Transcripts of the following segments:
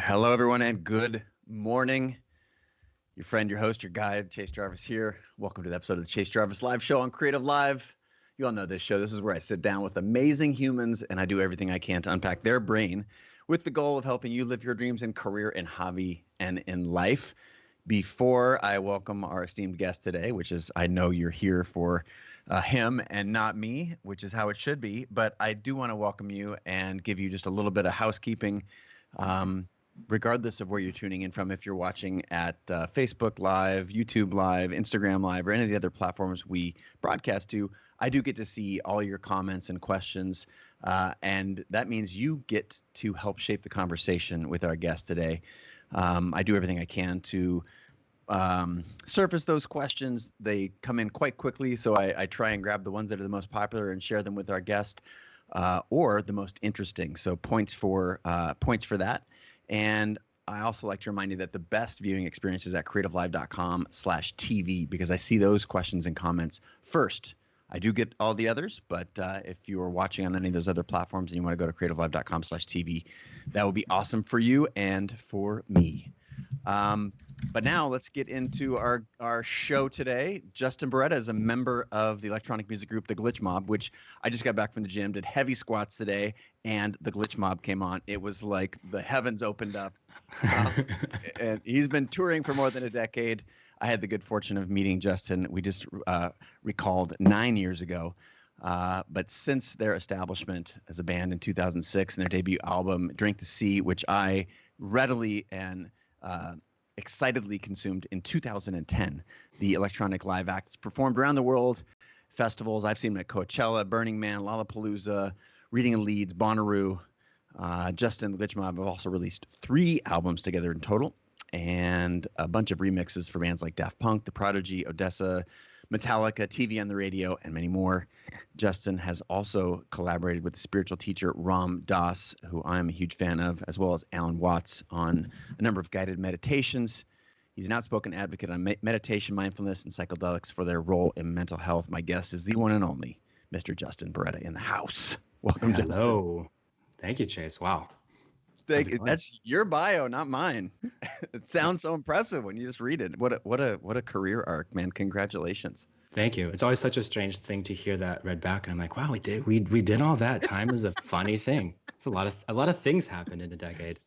Hello, everyone, and good morning. Your friend, your host, your guide, Chase Jarvis here. Welcome to the episode of the Chase Jarvis Live Show on Creative Live. You all know this show. This is where I sit down with amazing humans and I do everything I can to unpack their brain with the goal of helping you live your dreams in career, in hobby, and in life. Before I welcome our esteemed guest today, which is I know you're here for him and not me, which is how it should be. But I do want to welcome you and give you just a little bit of housekeeping. Regardless of where you're tuning in from, if you're watching at Facebook Live, YouTube Live, Instagram Live, or any of the other platforms we broadcast to, I do get to see all your comments and questions. And that means you get to help shape the conversation with our guest today. I do everything I can to surface those questions. They come in quite quickly, so I try and grab the ones that are the most popular and share them with our guest, or the most interesting. So points for that. And I also like to remind you that the best viewing experience is at creativelive.com/TV, because I see those questions and comments first. I do get all the others, but if you are watching on any of those other platforms and you want to go to creativelive.com/TV, that would be awesome for you and for me. But now let's get into our show today. Justin Boreta is a member of the electronic music group, The Glitch Mob, which I just got back from the gym, did heavy squats today, and The Glitch Mob came on. It was like the heavens opened up. And he's been touring for more than a decade. I had the good fortune of meeting Justin. We just recalled 9 years ago. But since their establishment as a band in 2006 and their debut album, Drink the Sea, which I readily and excitedly consumed in 2010. The electronic live acts performed around the world, festivals. I've seen them at Coachella, Burning Man, Lollapalooza, Reading in Leeds, Bonnaroo. Justin and the Glitch Mob have also released 3 albums together in total, and a bunch of remixes for bands like Daft Punk, The Prodigy, Odesza, Metallica, TV on the Radio, and many more. Justin has also collaborated with the spiritual teacher Ram Dass, who I'm a huge fan of, as well as Alan Watts, on a number of guided meditations. He's an outspoken advocate on meditation, mindfulness, and psychedelics for their role in mental health. My guest is the one and only Mr. Justin Boreta in the house. Welcome, Justin. Hello. Thank you, Chase. Wow. That's your bio, not mine. It sounds so impressive when you just read it. What a career arc, man! Congratulations. Thank you. It's always such a strange thing to hear that read back, and I'm like, wow, we did all that. Time is a funny thing. It's a lot of things happened in a decade.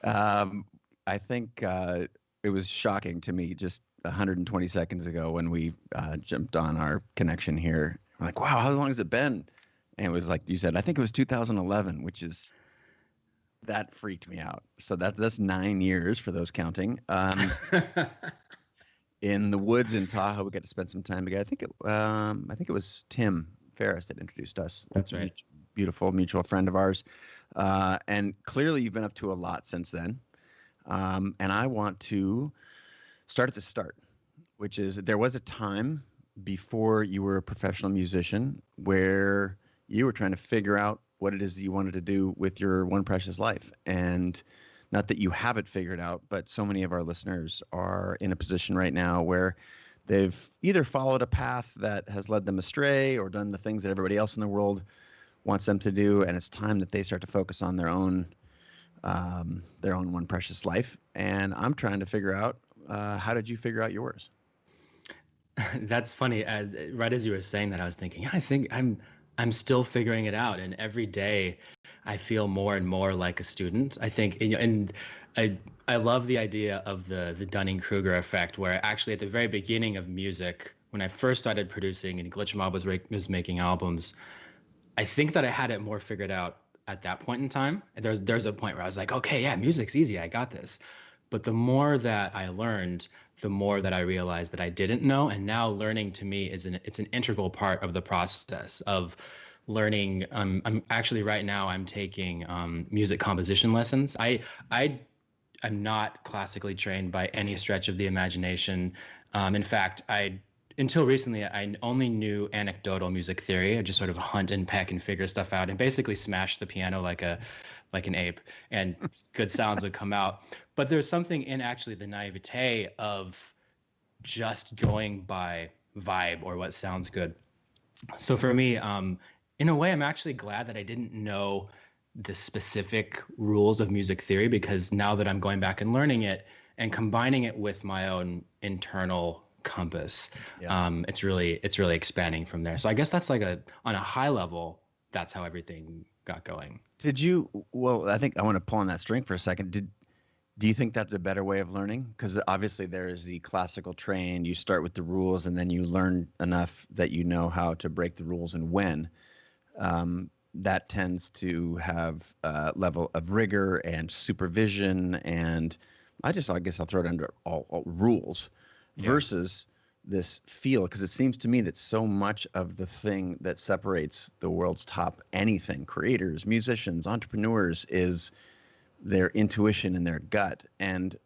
I think it was shocking to me just 120 seconds ago when we jumped on our connection here. I'm like, wow, how long has it been? And it was like you said, I think it was 2011, which is. That freaked me out. So that's 9 years for those counting. In the woods in Tahoe, we got to spend some time together. I think it was Tim Ferriss that introduced us. That's right. Beautiful mutual friend of ours. And clearly you've been up to a lot since then. And I want to start at the start, which is there was a time before you were a professional musician where you were trying to figure out what it is that you wanted to do with your one precious life. And not that you have it figured out, but so many of our listeners are in a position right now where they've either followed a path that has led them astray or done the things that everybody else in the world wants them to do. And it's time that they start to focus on their own one precious life. And I'm trying to figure out, how did you figure out yours? That's funny. Right as you were saying that, I was thinking, I think I'm still figuring it out, and every day I feel more and more like a student. I think, and I love the idea of the Dunning-Kruger effect, where actually at the very beginning of music, when I first started producing and Glitch Mob was making albums, I think that I had it more figured out at that point in time. And there's a point where I was like, okay, yeah, music's easy, I got this. But the more that I learned, the more that I realized that I didn't know. And now learning to me it's an integral part of the process of learning. I'm actually right now I'm taking music composition lessons. I'm not classically trained by any stretch of the imagination. In fact, until recently, I only knew anecdotal music theory. I just sort of hunt and peck and figure stuff out and basically smash the piano like an ape, and good sounds would come out. But there's something in actually the naivete of just going by vibe or what sounds good. So for me, in a way, I'm actually glad that I didn't know the specific rules of music theory, because now that I'm going back and learning it and combining it with my own internal compass, Yeah. it's really expanding from there. So I guess that's like on a high level, that's how everything got going. Well, I think I want to pull on that string for a second. Do you think that's a better way of learning? Because obviously there is the classical train. You start with the rules and then you learn enough that you know how to break the rules and when. That tends to have a level of rigor and supervision, and I guess I'll throw it under all rules versus this feel, because it seems to me that so much of the thing that separates the world's top anything, creators, musicians, entrepreneurs, is their intuition and their gut. And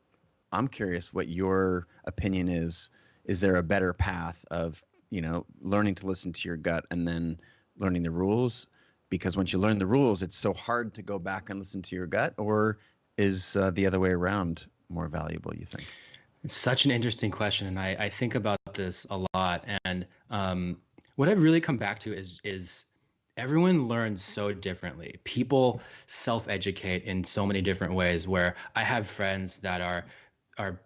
I'm curious what your opinion is. Is there a better path of, learning to listen to your gut and then learning the rules? Because once you learn the rules, it's so hard to go back and listen to your gut. Or is the other way around more valuable, you think? It's such an interesting question, and I think about this a lot. And what I've really come back to is everyone learns so differently. People self-educate in so many different ways. Where I have friends that are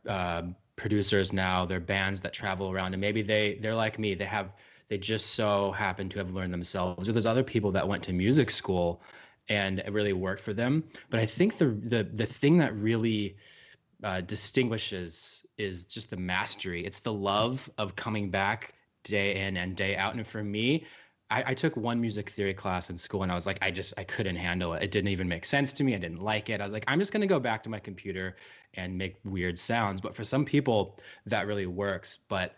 producers now. They're bands that travel around, and maybe they're like me. They just so happen to have learned themselves. Or there's other people that went to music school, and it really worked for them. But I think the thing that really distinguishes is just the mastery. It's the love of coming back day in and day out. And for me, I took one music theory class in school and I was like, I couldn't handle it. It didn't even make sense to me. I didn't like it. I was like, I'm just going to go back to my computer and make weird sounds. But for some people, that really works. But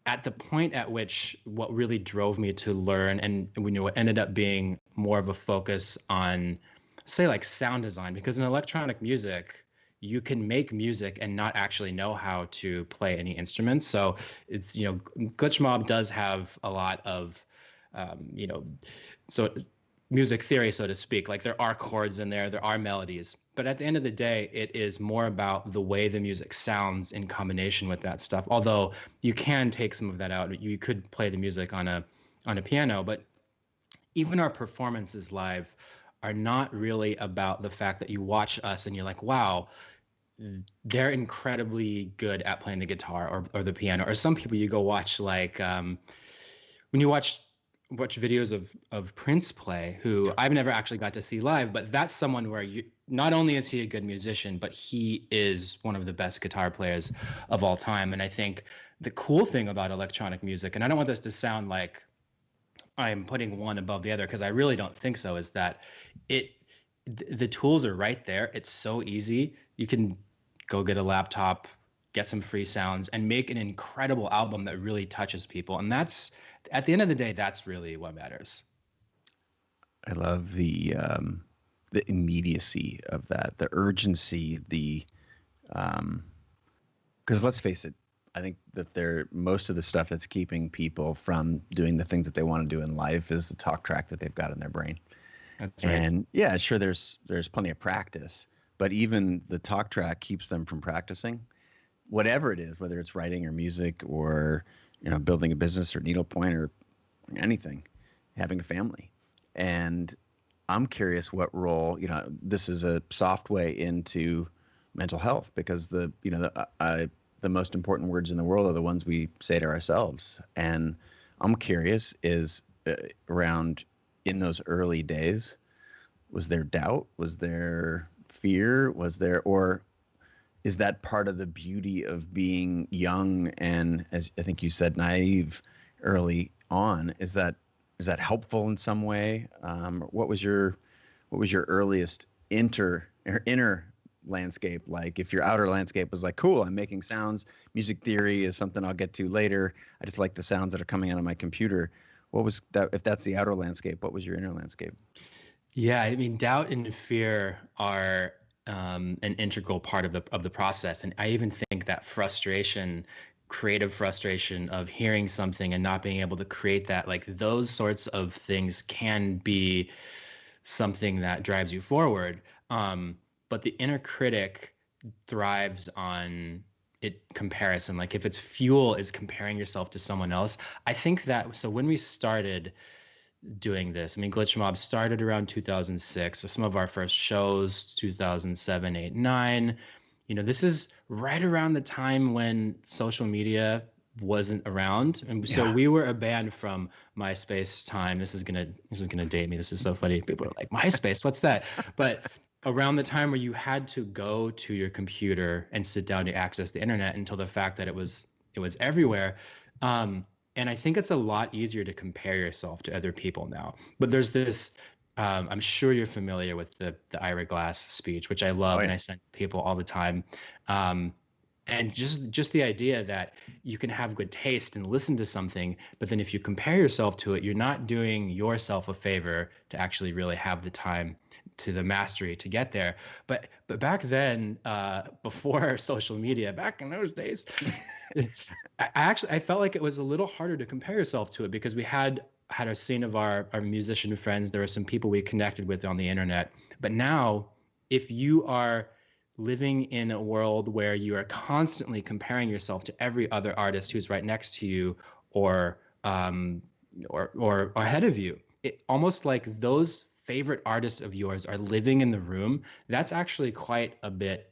at the point at which what really drove me to learn, and what ended up being more of a focus on, say, like sound design, because in electronic music, you can make music and not actually know how to play any instruments. So it's, Glitch Mob does have a lot of, so music theory, so to speak. Like there are chords in there are melodies. But at the end of the day, it is more about the way the music sounds in combination with that stuff. Although you can take some of that out. You could play the music on a piano, but even our performances live are not really about the fact that you watch us and you're like, wow, they're incredibly good at playing the guitar or the piano. Or some people you go watch, like when you watch videos of Prince play, who I've never actually got to see live, but that's someone where you not only is he a good musician, but he is one of the best guitar players of all time. And I think the cool thing about electronic music, and I don't want this to sound like I'm putting one above the other, because I really don't think so, is that the tools are right there. It's so easy. You can go get a laptop, get some free sounds, and make an incredible album that really touches people. And that's, at the end of the day, that's really what matters. I love the immediacy of that, the urgency, because let's face it, I think that most of the stuff that's keeping people from doing the things that they want to do in life is the talk track that they've got in their brain. That's right. And yeah, sure, there's plenty of practice, but even the talk track keeps them from practicing whatever it is, whether it's writing or music or, building a business or needlepoint or anything, having a family. And I'm curious what role, this is a soft way into mental health, because the most important words in the world are the ones we say to ourselves. And I'm curious is around in those early days, was there doubt? Was there fear? Or is that part of the beauty of being young and, as I think you said, naive early on? Is that helpful in some way? What was your earliest inner landscape like? If your outer landscape was like, cool, I'm making sounds, music theory is something I'll get to later, I just like the sounds that are coming out of my computer. What was that? If that's the outer landscape, what was your inner landscape? Yeah, I mean, doubt and fear are an integral part of the process, and I even think that frustration, creative frustration of hearing something and not being able to create that, like those sorts of things can be something that drives you forward. But the inner critic thrives on comparison. Like if its fuel is comparing yourself to someone else, I think that, so when we started, doing this. I mean, Glitch Mob started around 2006. So some of our first shows, 2007, 8, 9. This is right around the time when social media wasn't around. And so we were a band from MySpace time. This is gonna date me. This is so funny. People are like, MySpace, what's that? But around the time where you had to go to your computer and sit down to access the internet, until the fact that it was everywhere. And I think it's a lot easier to compare yourself to other people now. But there's this, I'm sure you're familiar with the Ira Glass speech, which I love, and I send people all the time. And just the idea that you can have good taste and listen to something, but then if you compare yourself to it, you're not doing yourself a favor to actually really have the time to the mastery to get there. But back then, before social media, back in those days, I felt like it was a little harder to compare yourself to it, because we had a scene of our musician friends. There were some people we connected with on the internet. But now, if you are living in a world where you are constantly comparing yourself to every other artist who's right next to you or ahead of you, it almost like those favorite artists of yours are living in the room. That's actually quite a bit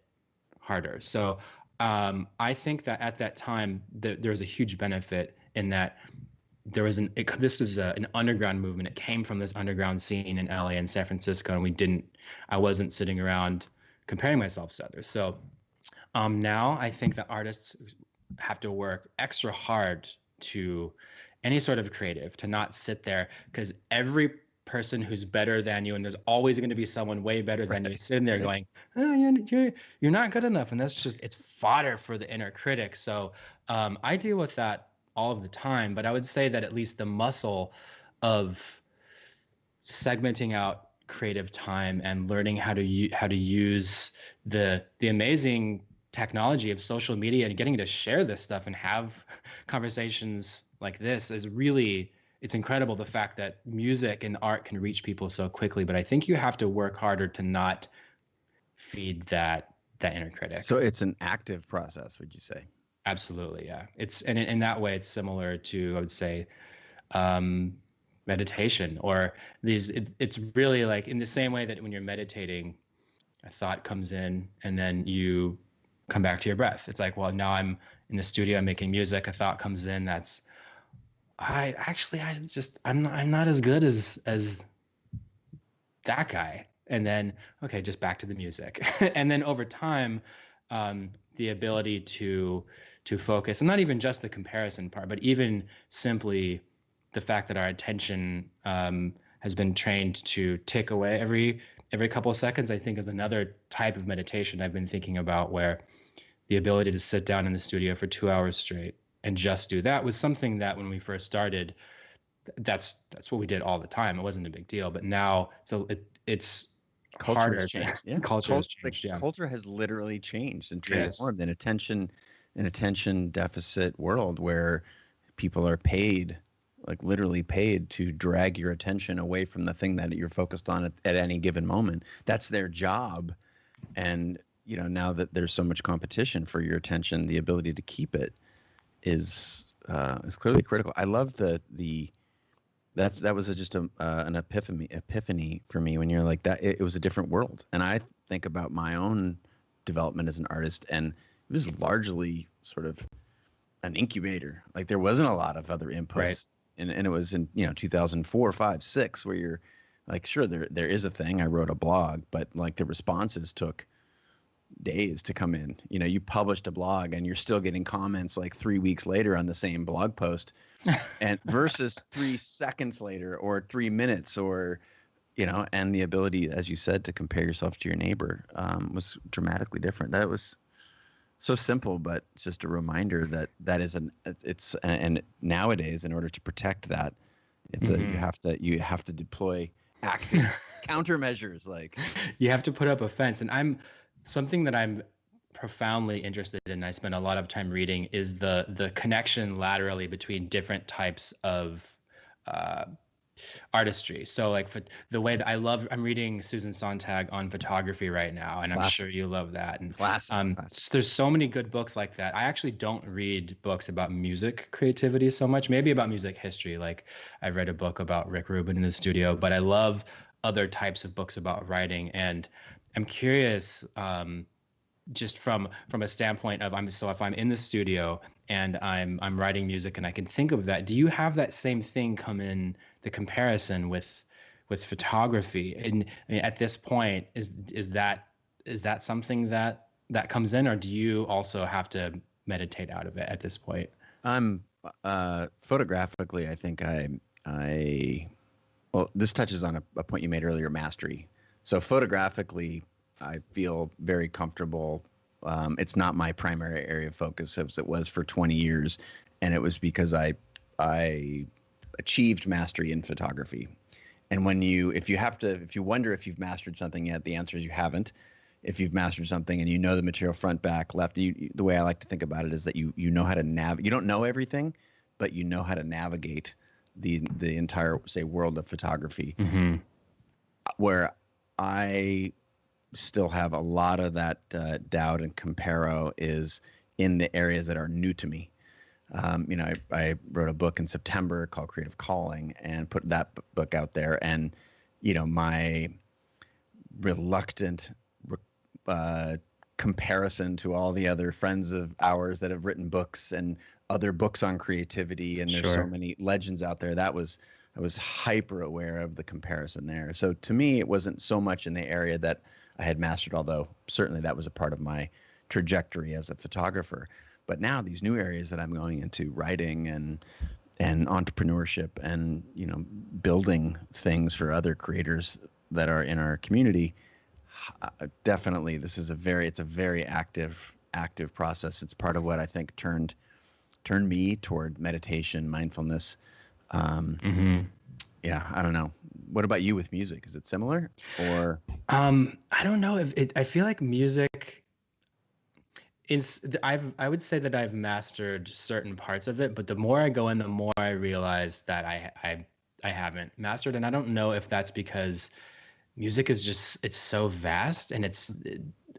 harder. So I think that at that time there's a huge benefit in that there was this is an underground movement. It came from this underground scene in LA and San Francisco, and I wasn't sitting around comparing myself to others. So now I think that artists have to work extra hard to any sort of creative, to not sit there, because every person who's better than you, and there's always going to be someone way better than you, sitting there going, oh, you're not good enough. And that's just, it's fodder for the inner critic. So I deal with that all of the time, but I would say that at least the muscle of segmenting out creative time and learning how to use the amazing technology of social media and getting to share this stuff and have conversations like this is really, it's incredible, the fact that music and art can reach people so quickly. But I think you have to work harder to not feed that inner critic. So it's an active process, would you say? Absolutely, yeah. It's, and in that way, it's similar to, I would say, meditation, or it's really like in the same way that when you're meditating, a thought comes in and then you come back to your breath. It's like, well, now I'm in the studio, I'm making music, a thought comes in, I'm not as good as that guy. And then, okay, just back to the music. And then over time, the ability to focus, and not even just the comparison part, but even simply the fact that our attention has been trained to tick away every couple of seconds, I think is another type of meditation I've been thinking about, where the ability to sit down in the studio for 2 hours straight and just do that was something that when we first started, that's what we did all the time. It wasn't a big deal, but now it's culture harder. Has changed. Yeah. Culture has changed. Yeah. Culture has literally changed and transformed in attention deficit world where people are paid, like literally paid, to drag your attention away from the thing that you're focused on at any given moment. That's their job. And now that there's so much competition for your attention, the ability to keep it is clearly critical. I love that was just an epiphany for me when you're like that. It was a different world, and I think about my own development as an artist, and it was largely sort of an incubator. Like there wasn't a lot of other inputs, right. And it was in 2004, 5, 6 where you're like, sure, there is a thing. I wrote a blog, but like the responses took days to come in. You published a blog and you're still getting comments like 3 weeks later on the same blog post, and versus 3 seconds later or 3 minutes, or and the ability, as you said, to compare yourself to your neighbor was dramatically different. That was so simple, but it's just a reminder that is and nowadays, in order to protect that, it's you have to deploy active countermeasures. Like you have to put up a fence. And something that I'm profoundly interested in, I spend a lot of time reading, is the connection laterally between different types of artistry. So like the way that I'm reading Susan Sontag on photography right now, and I'm Classic. sure you love that. And Classic. there's so many good books like that. I actually don't read books about music creativity so much, maybe about music history. Like I read a book about Rick Rubin in the studio, but I love other types of books about writing. And I'm curious, just from a standpoint of if I'm in the studio and I'm writing music and I can think of that, do you have that same thing come in the comparison with photography? And I mean, at this point, is that something that comes in, or do you also have to meditate out of it at this point? I'm photographically, I think well, this touches on a point you made earlier, mastery. So photographically, I feel very comfortable. It's not my primary area of focus as it was for 20 years. And it was because I achieved mastery in photography. And if you wonder if you've mastered something yet, the answer is you haven't. If you've mastered something and you know the material front, back, left, the way I like to think about it is that you know how to navigate. You don't know everything, but you know how to navigate the entire, say, world of photography. Mm-hmm. Where I still have a lot of that doubt and comparo is in the areas that are new to me. I wrote a book in September called Creative Calling and put that book out there. And, my reluctant comparison to all the other friends of ours that have written books and other books on creativity, and there's so many legends out there. I was hyper aware of the comparison there. So to me, it wasn't so much in the area that I had mastered, although certainly that was a part of my trajectory as a photographer. But now these new areas that I'm going into, writing and entrepreneurship and, building things for other creators that are in our community, definitely this is it's a very active process. It's part of what I think turned me toward meditation, mindfulness. Yeah, I don't know. What about you with music? Is it similar or? I don't know if I feel like music I would say that I've mastered certain parts of it, but the more I go in, the more I realize that I haven't mastered. And I don't know if that's because music is it's so vast, and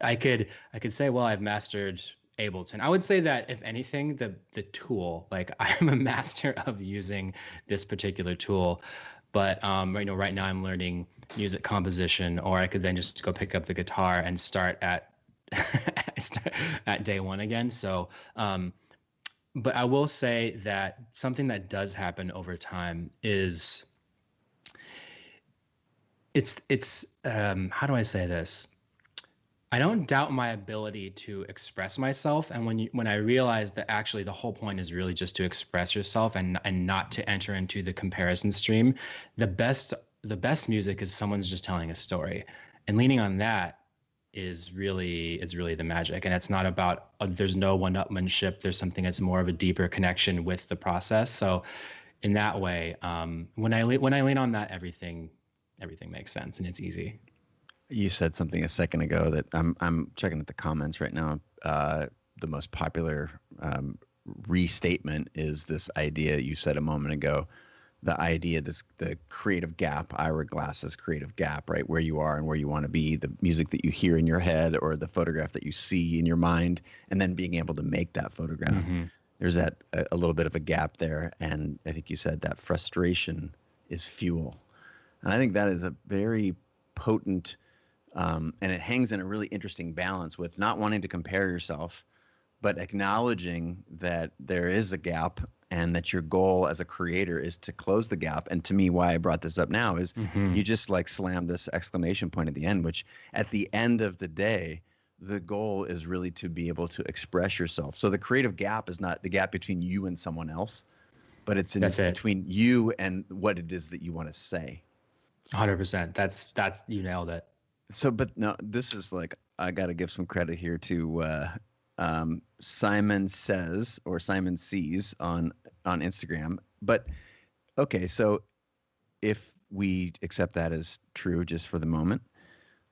I could say, well, I've mastered Ableton. I would say that if anything, the tool, like I'm a master of using this particular tool. But right now I'm learning music composition, or I could then just go pick up the guitar and start at day one again. So, but I will say that something that does happen over time is how do I say this? I don't doubt my ability to express myself, and when I realize that actually the whole point is really just to express yourself and not to enter into the comparison stream, the best music is someone's just telling a story, and leaning on that is really the magic. And it's not about there's no one-upmanship. There's something that's more of a deeper connection with the process. So in that way, when I lean on that, everything makes sense and it's easy. You said something a second ago that I'm checking at the comments right now. The most popular restatement is this idea you said a moment ago, the idea, the creative gap, Ira Glass's creative gap, right? Where you are and where you want to be, the music that you hear in your head or the photograph that you see in your mind, and then being able to make that photograph. Mm-hmm. There's a little bit of a gap there. And I think you said that frustration is fuel. And I think that is a very potent, and it hangs in a really interesting balance with not wanting to compare yourself, but acknowledging that there is a gap and that your goal as a creator is to close the gap. And to me, why I brought this up now is you just like slammed this exclamation point at the end, which at the end of the day, the goal is really to be able to express yourself. So the creative gap is not the gap between you and someone else, but it's between you and what it is that you want to say. 100%. That's you nailed it. So, but no, this is like, I got to give some credit here to Simon Says or Simon Sees on Instagram. But okay, so if we accept that as true just for the moment,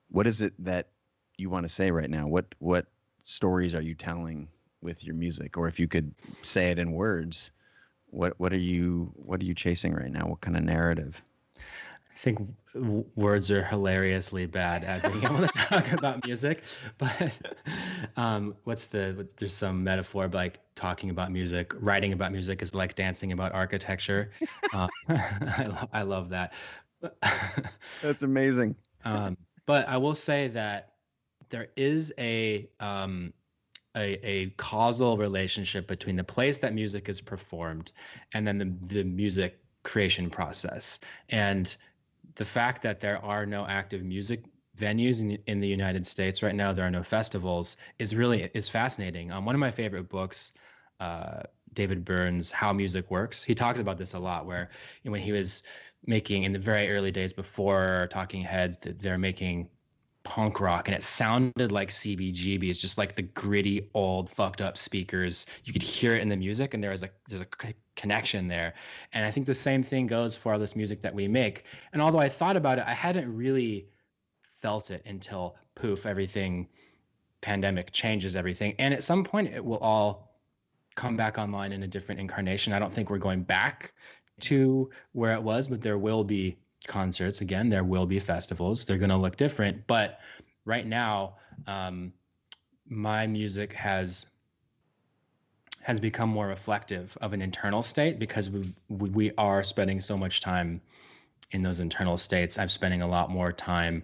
what is it that you want to say right now? What stories are you telling with your music? Or if you could say it in words, what are you chasing right now? What kind of narrative? think words are hilariously bad at being able to talk about music, but there's some metaphor like talking about music, writing about music is like dancing about architecture. I love that. That's amazing. But I will say that there is a causal relationship between the place that music is performed and then the music creation process. And the fact that there are no active music venues in the United States right now, there are no festivals, is fascinating. One of my favorite books, David Byrne's How Music Works, he talks about this a lot, where when he was making, in the very early days before Talking Heads, they're making punk rock, and it sounded like CBGBs, just like the gritty old fucked up speakers. You could hear it in the music, and there's a connection there. And I think the same thing goes for all this music that we make. And although I thought about it, I hadn't really felt it until poof, everything, pandemic changes everything, and at some point it will all come back online in a different incarnation. I don't think we're going back to where it was, but there will be concerts again, there will be festivals, they're going to look different. But right now, my music has become more reflective of an internal state, because we are spending so much time in those internal states. I'm spending a lot more time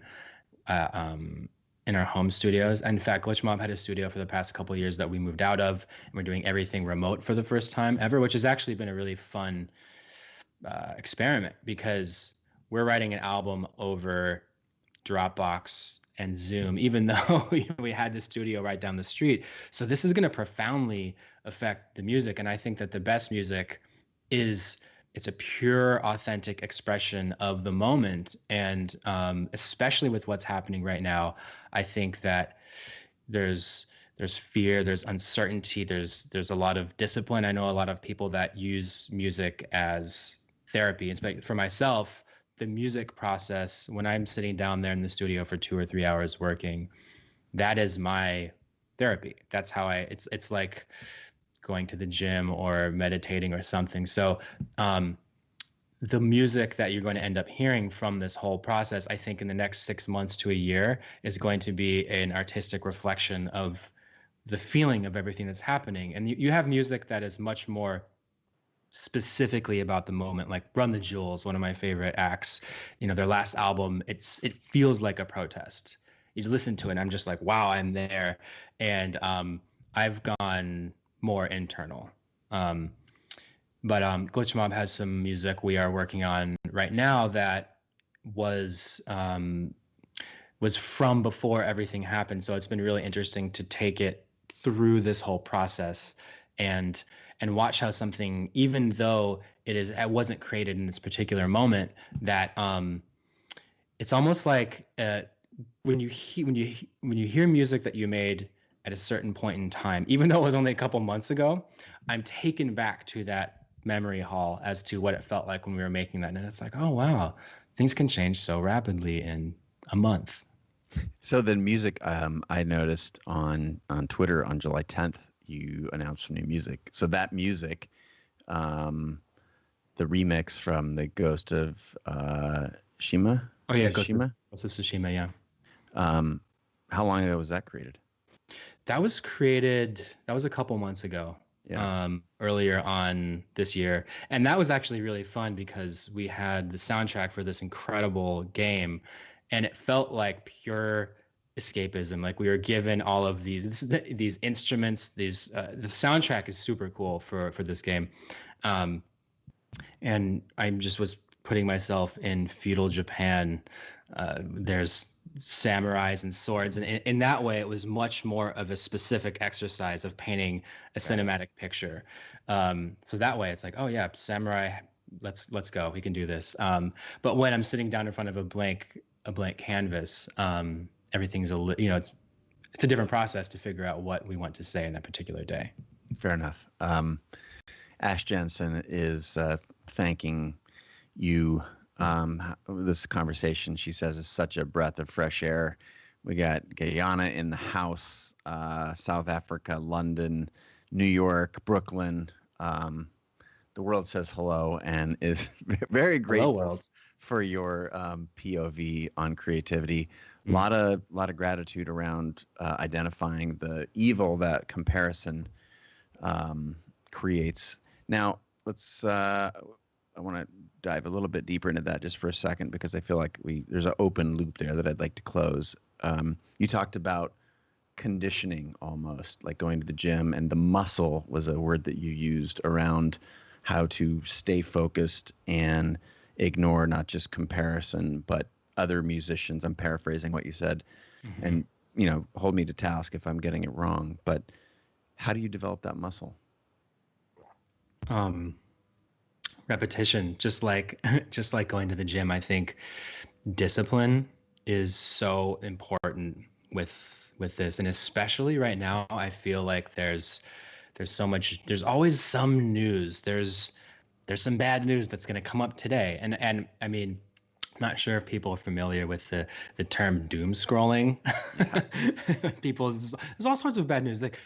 in our home studios. In fact, Glitch Mob had a studio for the past couple of years that we moved out of, and we're doing everything remote for the first time ever, which has actually been a really fun experiment, because we're writing an album over Dropbox and Zoom, even though we had the studio right down the street. So this is going to profoundly affect the music. And I think that the best music it's a pure, authentic expression of the moment. And especially with what's happening right now, I think that there's fear, there's uncertainty, there's a lot of discipline. I know a lot of people that use music as therapy. And for myself, the music process, when I'm sitting down there in the studio for 2 or 3 hours working, that is my therapy. That's how it's like going to the gym or meditating or something. So the music that you're going to end up hearing from this whole process, I think in the next 6 months to a year, is going to be an artistic reflection of the feeling of everything that's happening. And you have music that is much more specifically about the moment, like Run the Jewels, one of my favorite acts. Their last album, it feels like a protest. You listen to it and I'm just like, wow, I'm there. And I've gone more internal. But Glitch Mob has some music we are working on right now that was from before everything happened. So it's been really interesting to take it through this whole process and watch how something, even though it wasn't created in this particular moment, that it's almost like when you hear music that you made at a certain point in time, even though it was only a couple months ago, I'm taken back to that memory hall as to what it felt like when we were making that. And it's like, oh wow, things can change so rapidly in a month. So then music, I noticed on Twitter on July 10th, you announced some new music. So that music, the remix from the Ghost of Tsushima. Oh yeah, Ghost of Tsushima. Yeah. How long ago was that created? That was a couple months ago. Yeah. Earlier on this year. And that was actually really fun because we had the soundtrack for this incredible game, and it felt like pure escapism. Like we were given all of these instruments, the soundtrack is super cool for this game. And I just was putting myself in feudal Japan. There's samurais and swords, and in that way it was much more of a specific exercise of painting a cinematic picture. So that way it's like, oh yeah, samurai, let's go, we can do this. But when I'm sitting down in front of a blank canvas, everything's it's a different process to figure out what we want to say in that particular day. Fair enough. Ash Jensen is thanking you. This conversation, she says, is such a breath of fresh air. We got Guyana in the house, South Africa, London, New York, Brooklyn. The world says hello and is very grateful for your POV on creativity. A Mm. lot of gratitude around identifying the evil that comparison creates. Now, let's. I want to dive a little bit deeper into that just for a second because I feel like there's an open loop there that I'd like to close. You talked about conditioning almost, like going to the gym, and the muscle was a word that you used around how to stay focused and ignore not just comparison but other musicians. I'm paraphrasing what you said, Mm-hmm. and hold me to task if I'm getting it wrong, but how do you develop that muscle? Repetition, just like just like going to the gym. I think discipline is so important with this, and especially right now I feel like there's so much, there's always some news, there's some bad news that's going to come up today, and I mean, I'm not sure if people are familiar with the term doom scrolling. Yeah. People, there's all sorts of bad news, like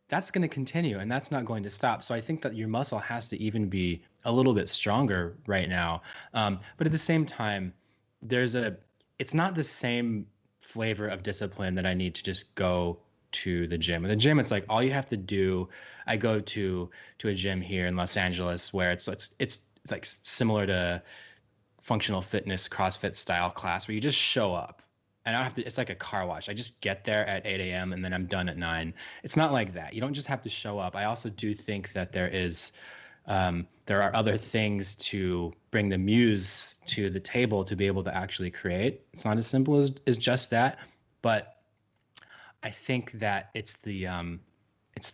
that's going to continue and that's not going to stop. So I think that your muscle has to even be a little bit stronger right now. But at the same time, there's a, it's not the same flavor of discipline that I need to just go to the gym. At the gym, it's like all you have to do. I go to a gym here in Los Angeles where it's like similar to functional fitness, CrossFit style class where you just show up. And I don't have to, it's like a car wash. I just get there at 8 a.m. and then I'm done at 9. It's not like that. You don't just have to show up. I also do think that there are other things to bring the muse to the table to be able to actually create. It's not as simple as just that. But I think that it's the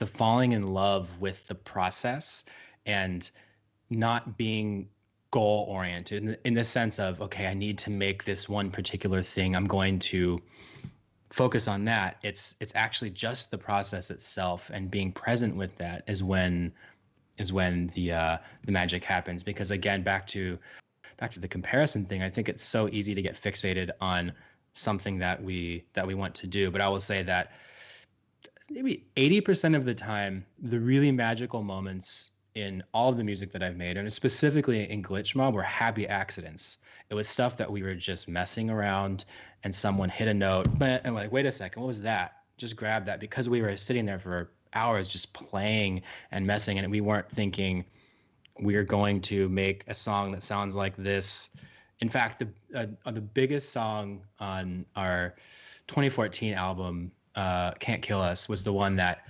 falling in love with the process and not being goal oriented in the sense of, okay, I need to make this one particular thing, I'm going to focus on that. It's actually just the process itself, and being present with that is when the magic happens. Because again, back to the comparison thing, I think it's so easy to get fixated on something that we want to do. But I will say that maybe 80% of the time, the really magical moments in all of the music that I've made, and specifically in Glitch Mob, were happy accidents. It was stuff that we were just messing around and someone hit a note, and we're like, wait a second, what was that? Just grab that, because we were sitting there for hours just playing and messing, and we weren't thinking we're going to make a song that sounds like this. In fact, the biggest song on our 2014 album, Can't Kill Us, was the one that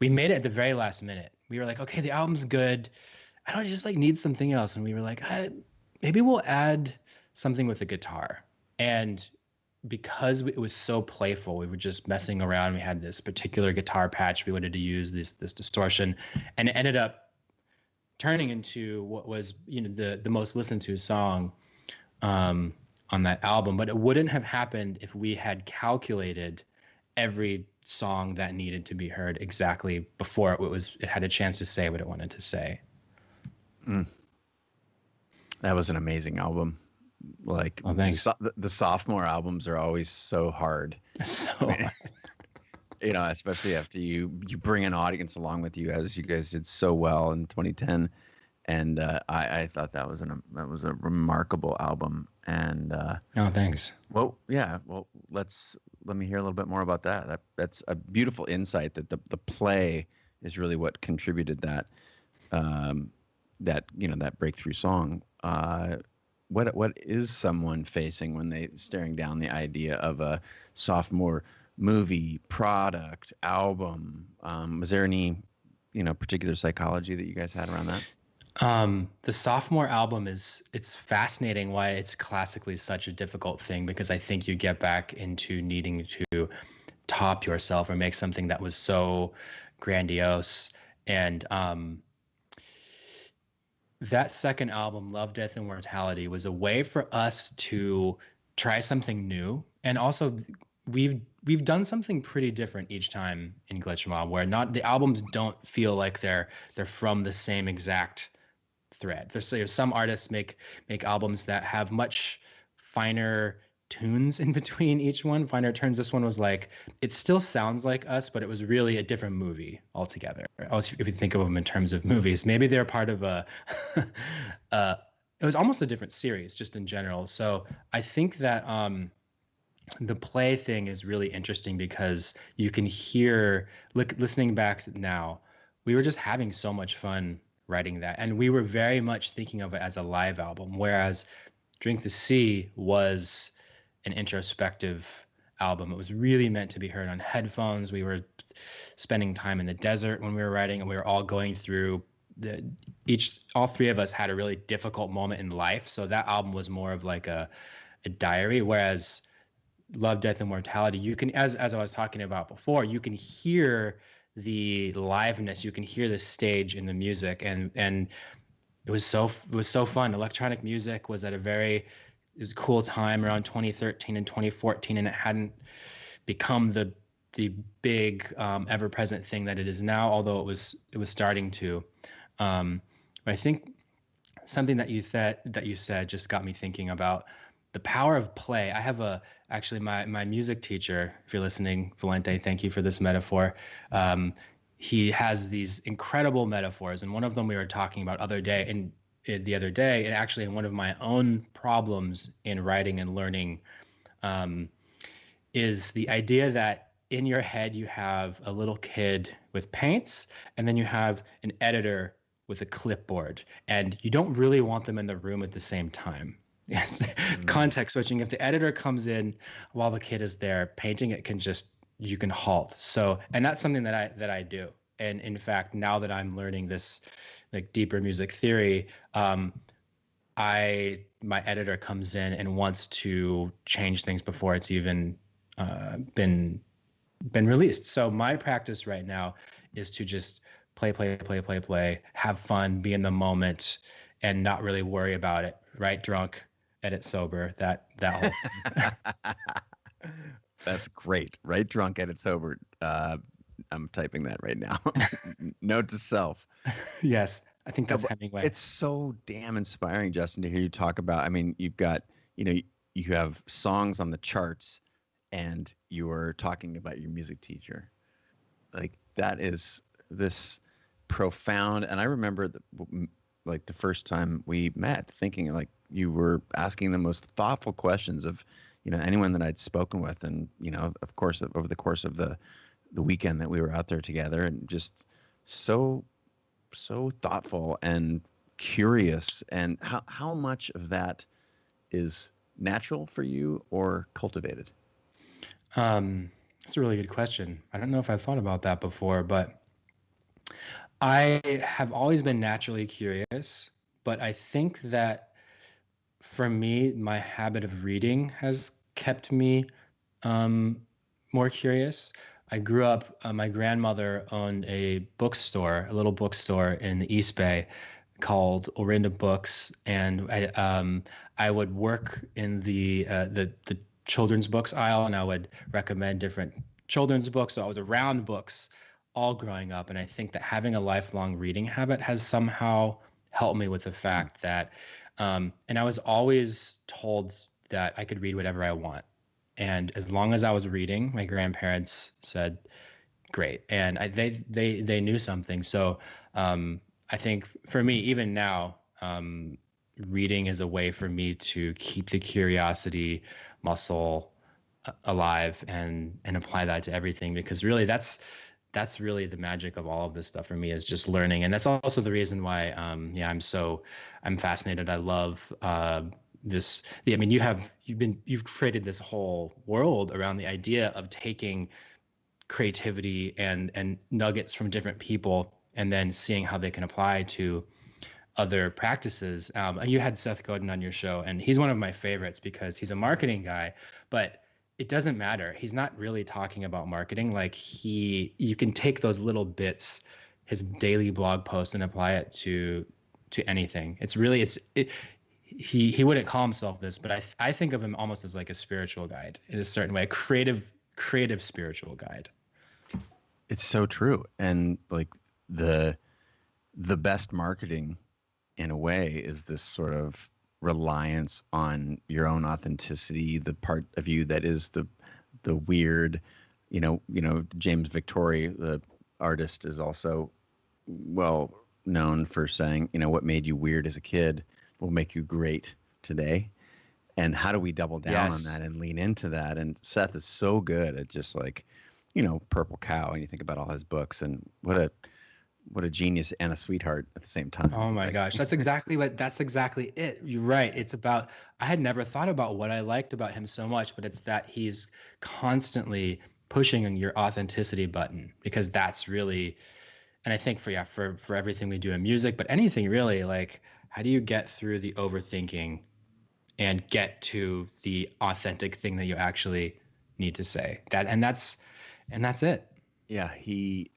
we made it at the very last minute. We were like, okay, the album's good. I don't just like need something else. And we were like, maybe we'll add something with a guitar. And because it was so playful, we were just messing around. We had this particular guitar patch we wanted to use, this distortion, and it ended up turning into what was, the most listened to song on that album. But it wouldn't have happened if we had calculated every song that needed to be heard exactly before it had a chance to say what it wanted to say. That was an amazing album. Like, oh, thanks. The sophomore albums are always so hard. So hard. Especially after you bring an audience along with you, as you guys did so well in 2010. And I thought that was a remarkable album. And oh, thanks. Well, yeah. Well, let me hear a little bit more about that. That's a beautiful insight that the play is really what contributed that that breakthrough song. What is someone facing when they staring down the idea of a sophomore movie, product, album? Was there any particular psychology that you guys had around that? The sophomore album it's fascinating why it's classically such a difficult thing, because I think you get back into needing to top yourself or make something that was so grandiose. And that second album, Love, Death, and Mortality, was a way for us to try something new. And also we've done something pretty different each time in Glitch Mob, where the albums don't feel like they're from the same exact thread. There's some artists make albums that have much finer tunes in between each one, finer turns. This one was like, it still sounds like us, but it was really a different movie altogether. Also, if you think of them in terms of movies, maybe they're part of a it was almost a different series just in general. So I think that the play thing is really interesting because you can hear, listening back now, we were just having so much fun writing that. And we were very much thinking of it as a live album, whereas Drink the Sea was an introspective album. It was really meant to be heard on headphones. We were spending time in the desert when we were writing, and we were all going through all three of us had a really difficult moment in life. So that album was more of like a diary, whereas Love, Death, and Mortality, you can, as I was talking about before, you can hear the liveness, you can hear the stage in the music, and it was so fun. Electronic music was at it was a cool time around 2013 and 2014, and it hadn't become the big ever present thing that it is now, although it was starting to. But I think something that you said just got me thinking about the power of play. I have actually my music teacher, if you're listening, Valente, thank you for this metaphor. He has these incredible metaphors, and one of them we were talking about the other day, and actually in one of my own problems in writing and learning, is the idea that in your head you have a little kid with paints, and then you have an editor with a clipboard, and you don't really want them in the room at the same time. Yes. Context switching. If the editor comes in while the kid is there painting, you can halt. So, and that's something that I do. And in fact, now that I'm learning this like deeper music theory, my editor comes in and wants to change things before it's even been released. So my practice right now is to just play, have fun, be in the moment, and not really worry about it. Write drunk, edit sober. That whole thing. That's great. Write drunk, edit sober. I'm typing that right now. Note to self. Yes, I think that's Hemingway. It's so damn inspiring, Justin, to hear you talk about. I mean, you've got, you have songs on the charts, and you are talking about your music teacher. Like, that is this profound. And I remember like the first time we met, thinking like you were asking the most thoughtful questions of, anyone that I'd spoken with, and of course over the course of the weekend that we were out there together, and just so thoughtful and curious. And how much of that is natural for you or cultivated? That's a really good question. I don't know if I've thought about that before, but I have always been naturally curious, but I think that for me, my habit of reading has kept me more curious. I grew up, my grandmother owned a little bookstore in the East Bay called Orinda Books, and I would work in the children's books aisle, and I would recommend different children's books. So I was around books all growing up, and I think that having a lifelong reading habit has somehow helped me with the fact that, and I was always told that I could read whatever I want. And as long as I was reading, my grandparents said, great. And they knew something. So I think for me, even now, reading is a way for me to keep the curiosity muscle alive and apply that to everything, because really that's really the magic of all of this stuff for me, is just learning. And that's also the reason why I'm fascinated. I love this. I mean, you've created this whole world around the idea of taking creativity and nuggets from different people and then seeing how they can apply to other practices. And you had Seth Godin on your show, and he's one of my favorites because he's a marketing guy, but it doesn't matter. He's not really talking about marketing. Like you can take those little bits, his daily blog post, and apply it to anything. He wouldn't call himself this, but I think of him almost as like a spiritual guide in a certain way, a creative spiritual guide. It's so true. And like the best marketing in a way is this sort of reliance on your own authenticity, the part of you that is the weird, James Victory, the artist, is also well known for saying, what made you weird as a kid will make you great today. And how do we double down on that and lean into that? And Seth is so good at just like, Purple Cow, and you think about all his books, and what a genius and a sweetheart at the same time. Oh my gosh, that's exactly it. You're right. It's about, I had never thought about what I liked about him so much, but it's that he's constantly pushing your authenticity button, because that's really, and I think for everything we do in music, but anything really, like, how do you get through the overthinking and get to the authentic thing that you actually need to say? That's it. Yeah,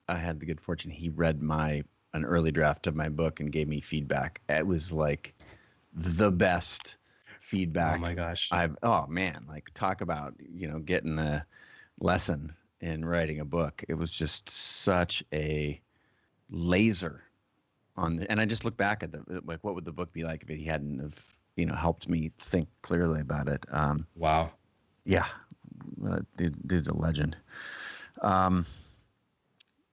I had the good fortune. He read an early draft of my book and gave me feedback. It was like the best feedback. Oh my gosh. Oh man, like talk about, getting the lesson in writing a book. It was just such a laser and I just look back at like, what would the book be like if he hadn't have, helped me think clearly about it. Wow. Yeah. Dude's a legend. All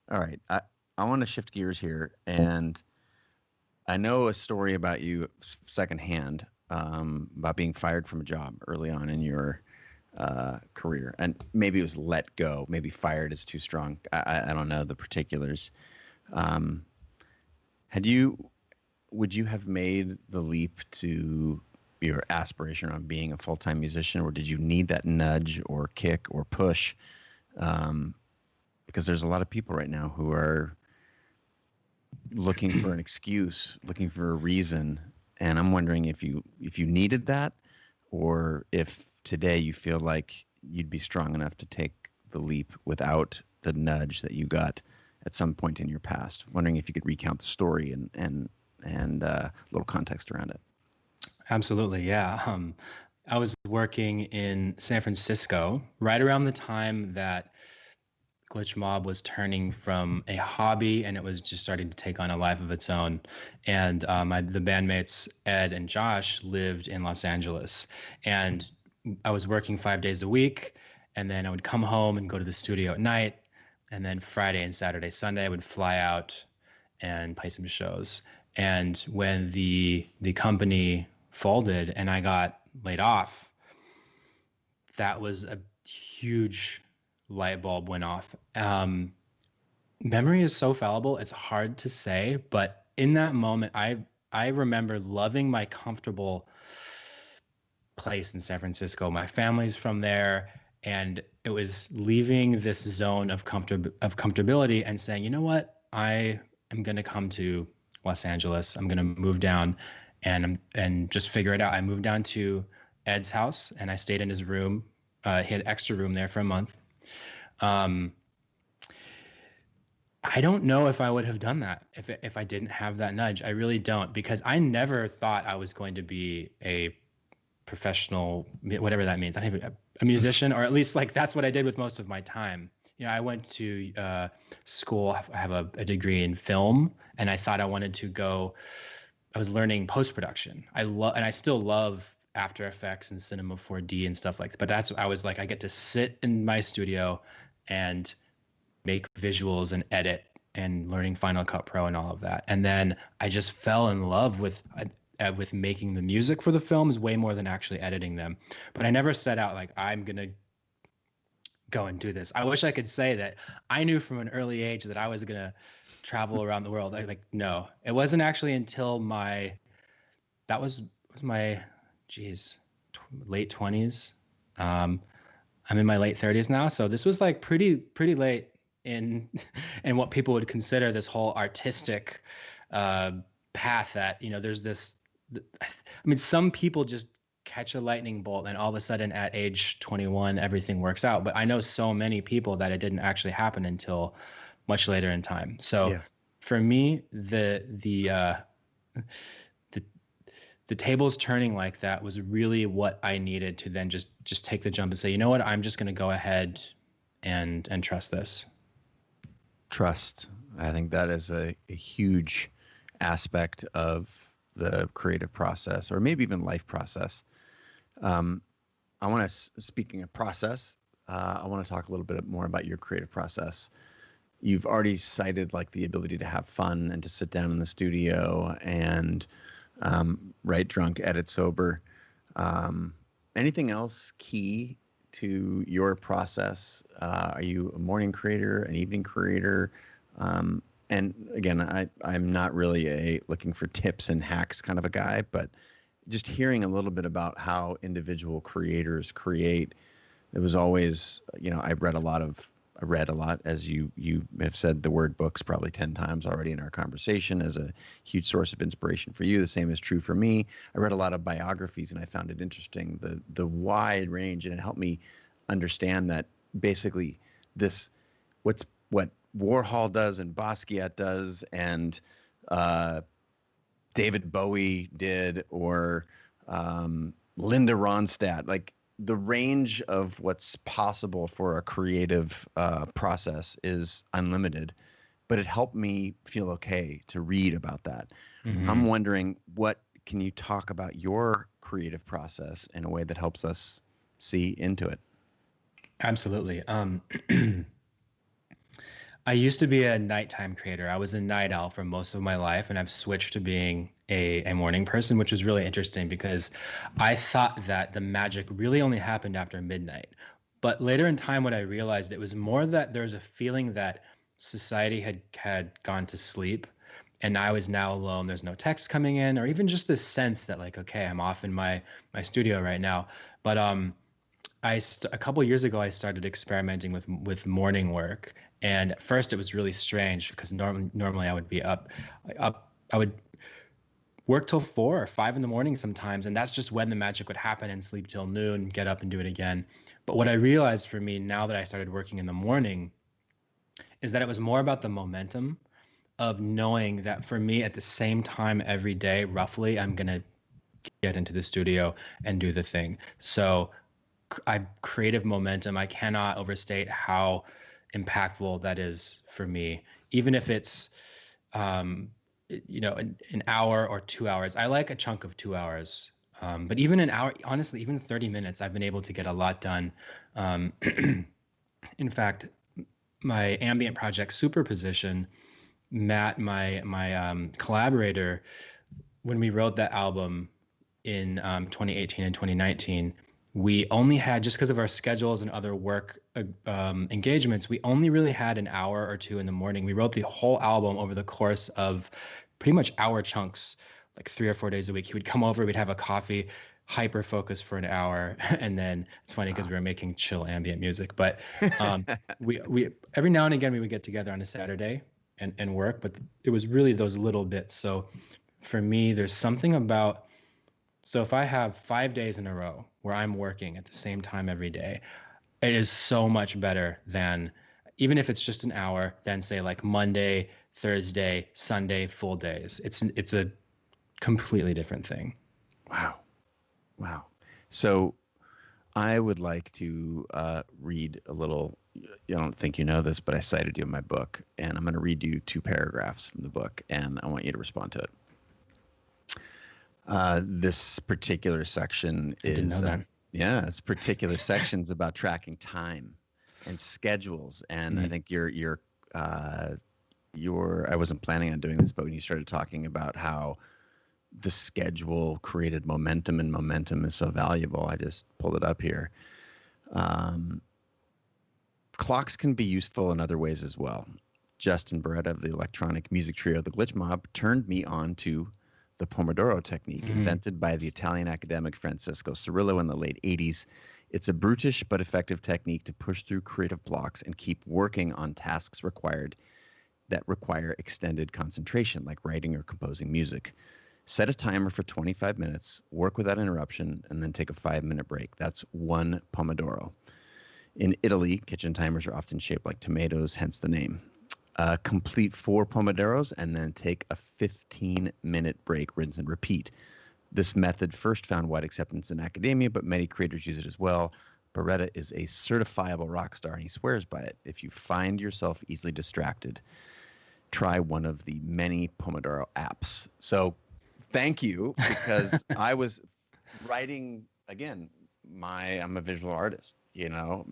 right. I want to shift gears here, and I know a story about you secondhand, about being fired from a job early on in your career, and maybe it was let go. Maybe fired is too strong. I don't know the particulars. Would you have made the leap to your aspiration on being a full-time musician, or did you need that nudge or kick or push? Because there's a lot of people right now who are looking for an excuse, looking for a reason. And I'm wondering if you needed that, or if today you feel like you'd be strong enough to take the leap without the nudge that you got at some point in your past. Wondering if you could recount the story and a little context around it. Absolutely. Yeah. I was working in San Francisco right around the time that Glitch Mob was turning from a hobby, and it was just starting to take on a life of its own. And the bandmates Ed and Josh lived in Los Angeles, and I was working 5 days a week, and then I would come home and go to the studio at night, and then Friday and Saturday, Sunday I would fly out and play some shows. And when the company folded and I got laid off, that was a huge light bulb went off. Memory is so fallible, it's hard to say, but in that moment, I remember loving my comfortable place in San Francisco. My family's from there, and it was leaving this zone of comfortability and saying, you know what, I am going to come to Los Angeles. I'm going to move down and just figure it out. I moved down to Ed's house, and I stayed in his room. He had extra room there for a month. I don't know if I would have done that if I didn't have that nudge. I really don't, because I never thought I was going to be a professional, whatever that means. I don't even a musician, or at least like that's what I did with most of my time. I went to school. I have a degree in film, and I thought I wanted to go. I was learning post-production. And I still love After Effects and Cinema 4D and stuff like that. But I was like, I get to sit in my studio and make visuals and edit, and learning Final Cut Pro and all of that. And then I just fell in love with making the music for the films way more than actually editing them. But I never set out like, I'm going to go and do this. I wish I could say that I knew from an early age that I was going to travel around the world. No, it wasn't actually until my late 20s. I'm in my late 30s now, so this was like pretty late in what people would consider this whole artistic path that, there's this, some people just catch a lightning bolt and all of a sudden at age 21 everything works out, but I know so many people that it didn't actually happen until much later in time. So yeah. For me, the tables turning like that was really what I needed to then just take the jump and say, you know what, I'm just going to go ahead and trust this. Trust. I think that is a huge aspect of the creative process, or maybe even life process. I want to, speaking of process, I want to talk a little bit more about your creative process. You've already cited like the ability to have fun and to sit down in the studio and Write drunk, edit sober. Anything else key to your process? Are you a morning creator, an evening creator? And again, I'm not really a looking for tips and hacks kind of a guy, but just hearing a little bit about how individual creators create. It was always, I read a lot, as you have said the word books probably 10 times already in our conversation, as a huge source of inspiration for you. The same is true for me. I read a lot of biographies, and I found it interesting, the wide range, and it helped me understand that basically what Warhol does and Basquiat does and David Bowie did, or Linda Ronstadt, like the range of what's possible for a creative process is unlimited, but it helped me feel okay to read about that. Mm-hmm. I'm wondering, what can you talk about your creative process in a way that helps us see into it? Absolutely. I used to be a nighttime creator. I was a night owl for most of my life, and I've switched to being a morning person, which is really interesting because I thought that the magic really only happened after midnight. But later in time, what I realized, it was more that there's a feeling that society had gone to sleep, and I was now alone. There's no text coming in, or even just this sense that, like, okay, I'm off in my studio right now. But a couple of years ago, I started experimenting with morning work, and at first it was really strange because normally I would be up. I would work till 4 or 5 in the morning sometimes, and that's just when the magic would happen, and sleep till noon, get up and do it again. But what I realized for me now that I started working in the morning is that it was more about the momentum of knowing that for me at the same time every day, roughly, I'm gonna get into the studio and do the thing. So creative momentum, I cannot overstate how impactful that is for me. Even if it's, an hour or 2 hours. I like a chunk of 2 hours. But even an hour, honestly, even 30 minutes, I've been able to get a lot done. In fact, my ambient project Superposition, Matt, my collaborator, when we wrote that album in 2018 and 2019, we only had, just because of our schedules and other work engagements, we only really had an hour or two in the morning. We wrote the whole album over the course of pretty much hour chunks, like 3 or 4 days a week. He would come over, we'd have a coffee, hyper focus for an hour, and then it's funny because we were making chill ambient music. But we every now and again we would get together on a Saturday and work, but it was really those little bits. So for me, there's something about, so if I have 5 days in a row where I'm working at the same time every day, it is so much better than, even if it's just an hour, than say like Monday, Thursday, Sunday, full days. It's a completely different thing. Wow. So I would like to read a little. I don't think you know this, but I cited you in my book, and I'm going to read you 2 paragraphs from the book, and I want you to respond to it. This particular section is, didn't know that. This particular section is about tracking time and schedules. And I think I wasn't planning on doing this, but when you started talking about how the schedule created momentum, and momentum is so valuable, I just pulled it up here. Clocks can be useful in other ways as well. Justin Boreta of the electronic music trio The Glitch Mob turned me on to the Pomodoro technique, invented by the Italian academic Francesco Cirillo in the late 80s. It's a brutish but effective technique to push through creative blocks and keep working on tasks that require extended concentration, like writing or composing music. Set a timer for 25 minutes, work without interruption, and then take a 5-minute break. That's 1 Pomodoro. In Italy, kitchen timers are often shaped like tomatoes, hence the name. Complete 4 Pomodoros and then take a 15-minute break, rinse and repeat. This method first found wide acceptance in academia, but many creators use it as well. Boreta is a certifiable rock star, and he swears by it. If you find yourself easily distracted, try one of the many Pomodoro apps. So thank you, because I was writing, again, I'm a visual artist,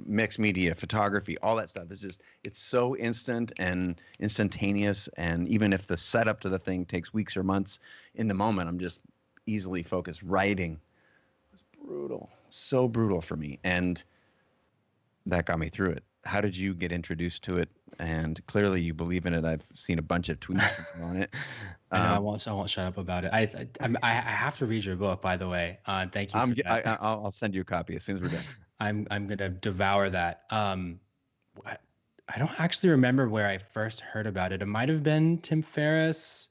mixed media, photography, all that stuff is just, it's so instant and instantaneous. And even if the setup to the thing takes weeks or months, in the moment, I'm just easily focused. Writing was brutal, so brutal for me. And that got me through it. How did you get introduced to it? And clearly you believe in it. I've seen a bunch of tweets from you on it. I know I won't shut up about it. I have to read your book, by the way. Thank you for that. I'll send you a copy as soon as we're done. I'm gonna devour that. I don't actually remember where I first heard about it. It might have been Tim Ferriss.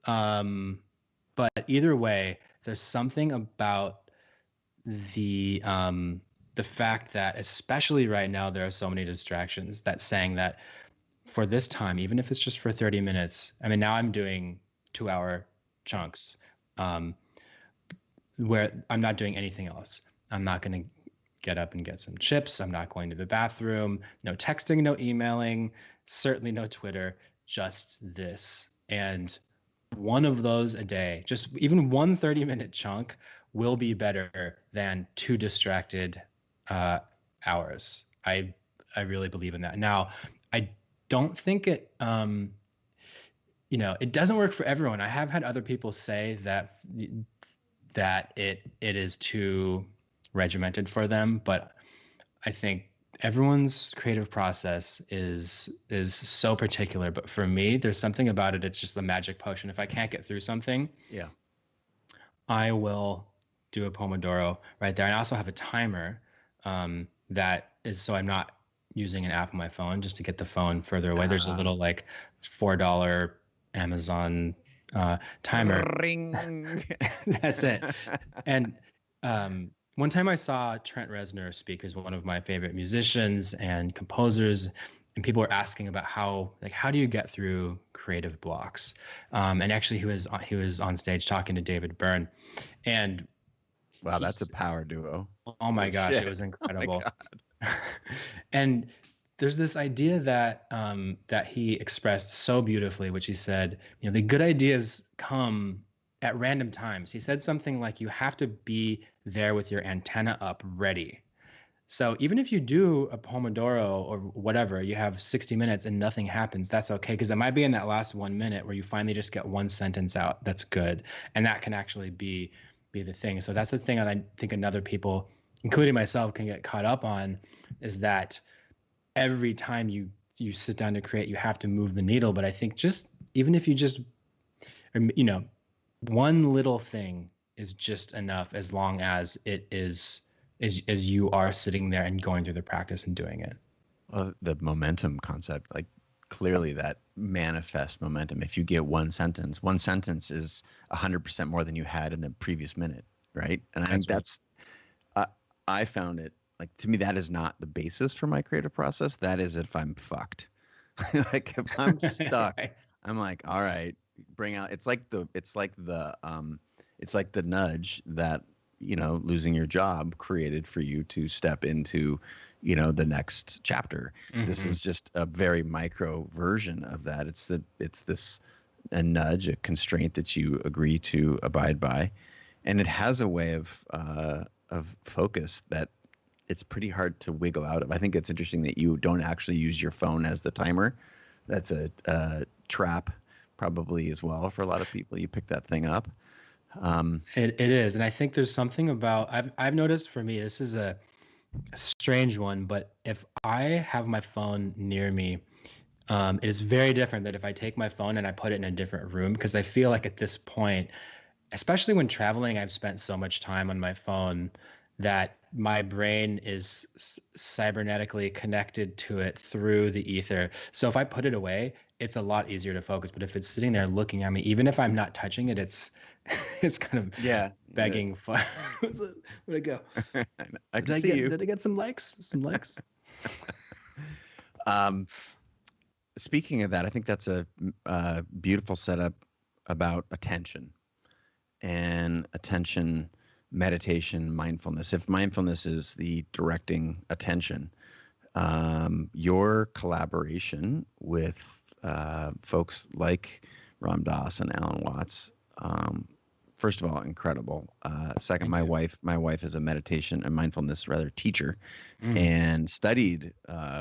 But either way, there's something about the fact that, especially right now, there are so many distractions, that saying that for this time, even if it's just for 30 minutes, I mean, now I'm doing 2-hour chunks, where I'm not doing anything else. I'm not going to get up and get some chips. I'm not going to the bathroom. No texting, no emailing, certainly no Twitter, just this. And one of those a day, just even one 30-minute chunk, will be better than 2 distracted hours. I really believe in that. Now, I don't think it, it doesn't work for everyone. I have had other people say that it is too regimented for them, but I think everyone's creative process is so particular. But for me, there's something about it. It's just the magic potion. If I can't get through something, I will do a Pomodoro right there. And I also have a timer that is, so I'm not using an app on my phone just to get the phone further away. There's a little like $4 Amazon timer. Ring. That's it. And one time I saw Trent Reznor speak, who's one of my favorite musicians and composers, and people were asking about how do you get through creative blocks? And actually, he was on stage talking to David Byrne, and wow, that's a power duo. Oh my gosh, it was incredible. And there's this idea that that he expressed so beautifully, which he said, the good ideas come at random times. He said something like, you have to be there with your antenna up, ready. So even if you do a Pomodoro or whatever, you have 60 minutes and nothing happens, that's okay, because it might be in that last 1 minute where you finally just get one sentence out that's good, and that can actually be the thing. So that's the thing I think another people, including myself, can get caught up on, is that every time you sit down to create, you have to move the needle. But I think just even if you just, one little thing is just enough, as long as it is as you are sitting there and going through the practice and doing it. Well, the momentum concept, like clearly that manifests momentum. If you get one sentence is 100% more than you had in the previous minute, right? And I think that's I found it, like, to me, that is not the basis for my creative process. That is if I'm fucked. Like if I'm stuck, I'm like, all right, bring out. It's like the nudge that, losing your job created for you to step into, the next chapter. Mm-hmm. This is just a very micro version of that. It's a nudge, a constraint that you agree to abide by, and it has a way of focus that it's pretty hard to wiggle out of. I think it's interesting that you don't actually use your phone as the timer. That's a trap probably as well for a lot of people. You pick that thing up. It is. And I think there's something about, I've noticed, for me, this is a strange one, but if I have my phone near me, it is very different than if I take my phone and I put it in a different room, because I feel like at this point, especially when traveling, I've spent so much time on my phone that my brain is cybernetically connected to it through the ether. So if I put it away, it's a lot easier to focus. But if it's sitting there looking at me, even if I'm not touching it, it's kind of begging for. Where'd it go? I can see you. Did I get some likes? Some likes. Speaking of that, I think that's a beautiful setup about attention and attention, meditation, mindfulness. If mindfulness is the directing attention, your collaboration with folks like Ram Dass and Alan Watts, first of all, incredible. Second, Thank you. my wife is a meditation and mindfulness rather teacher, Mm. and studied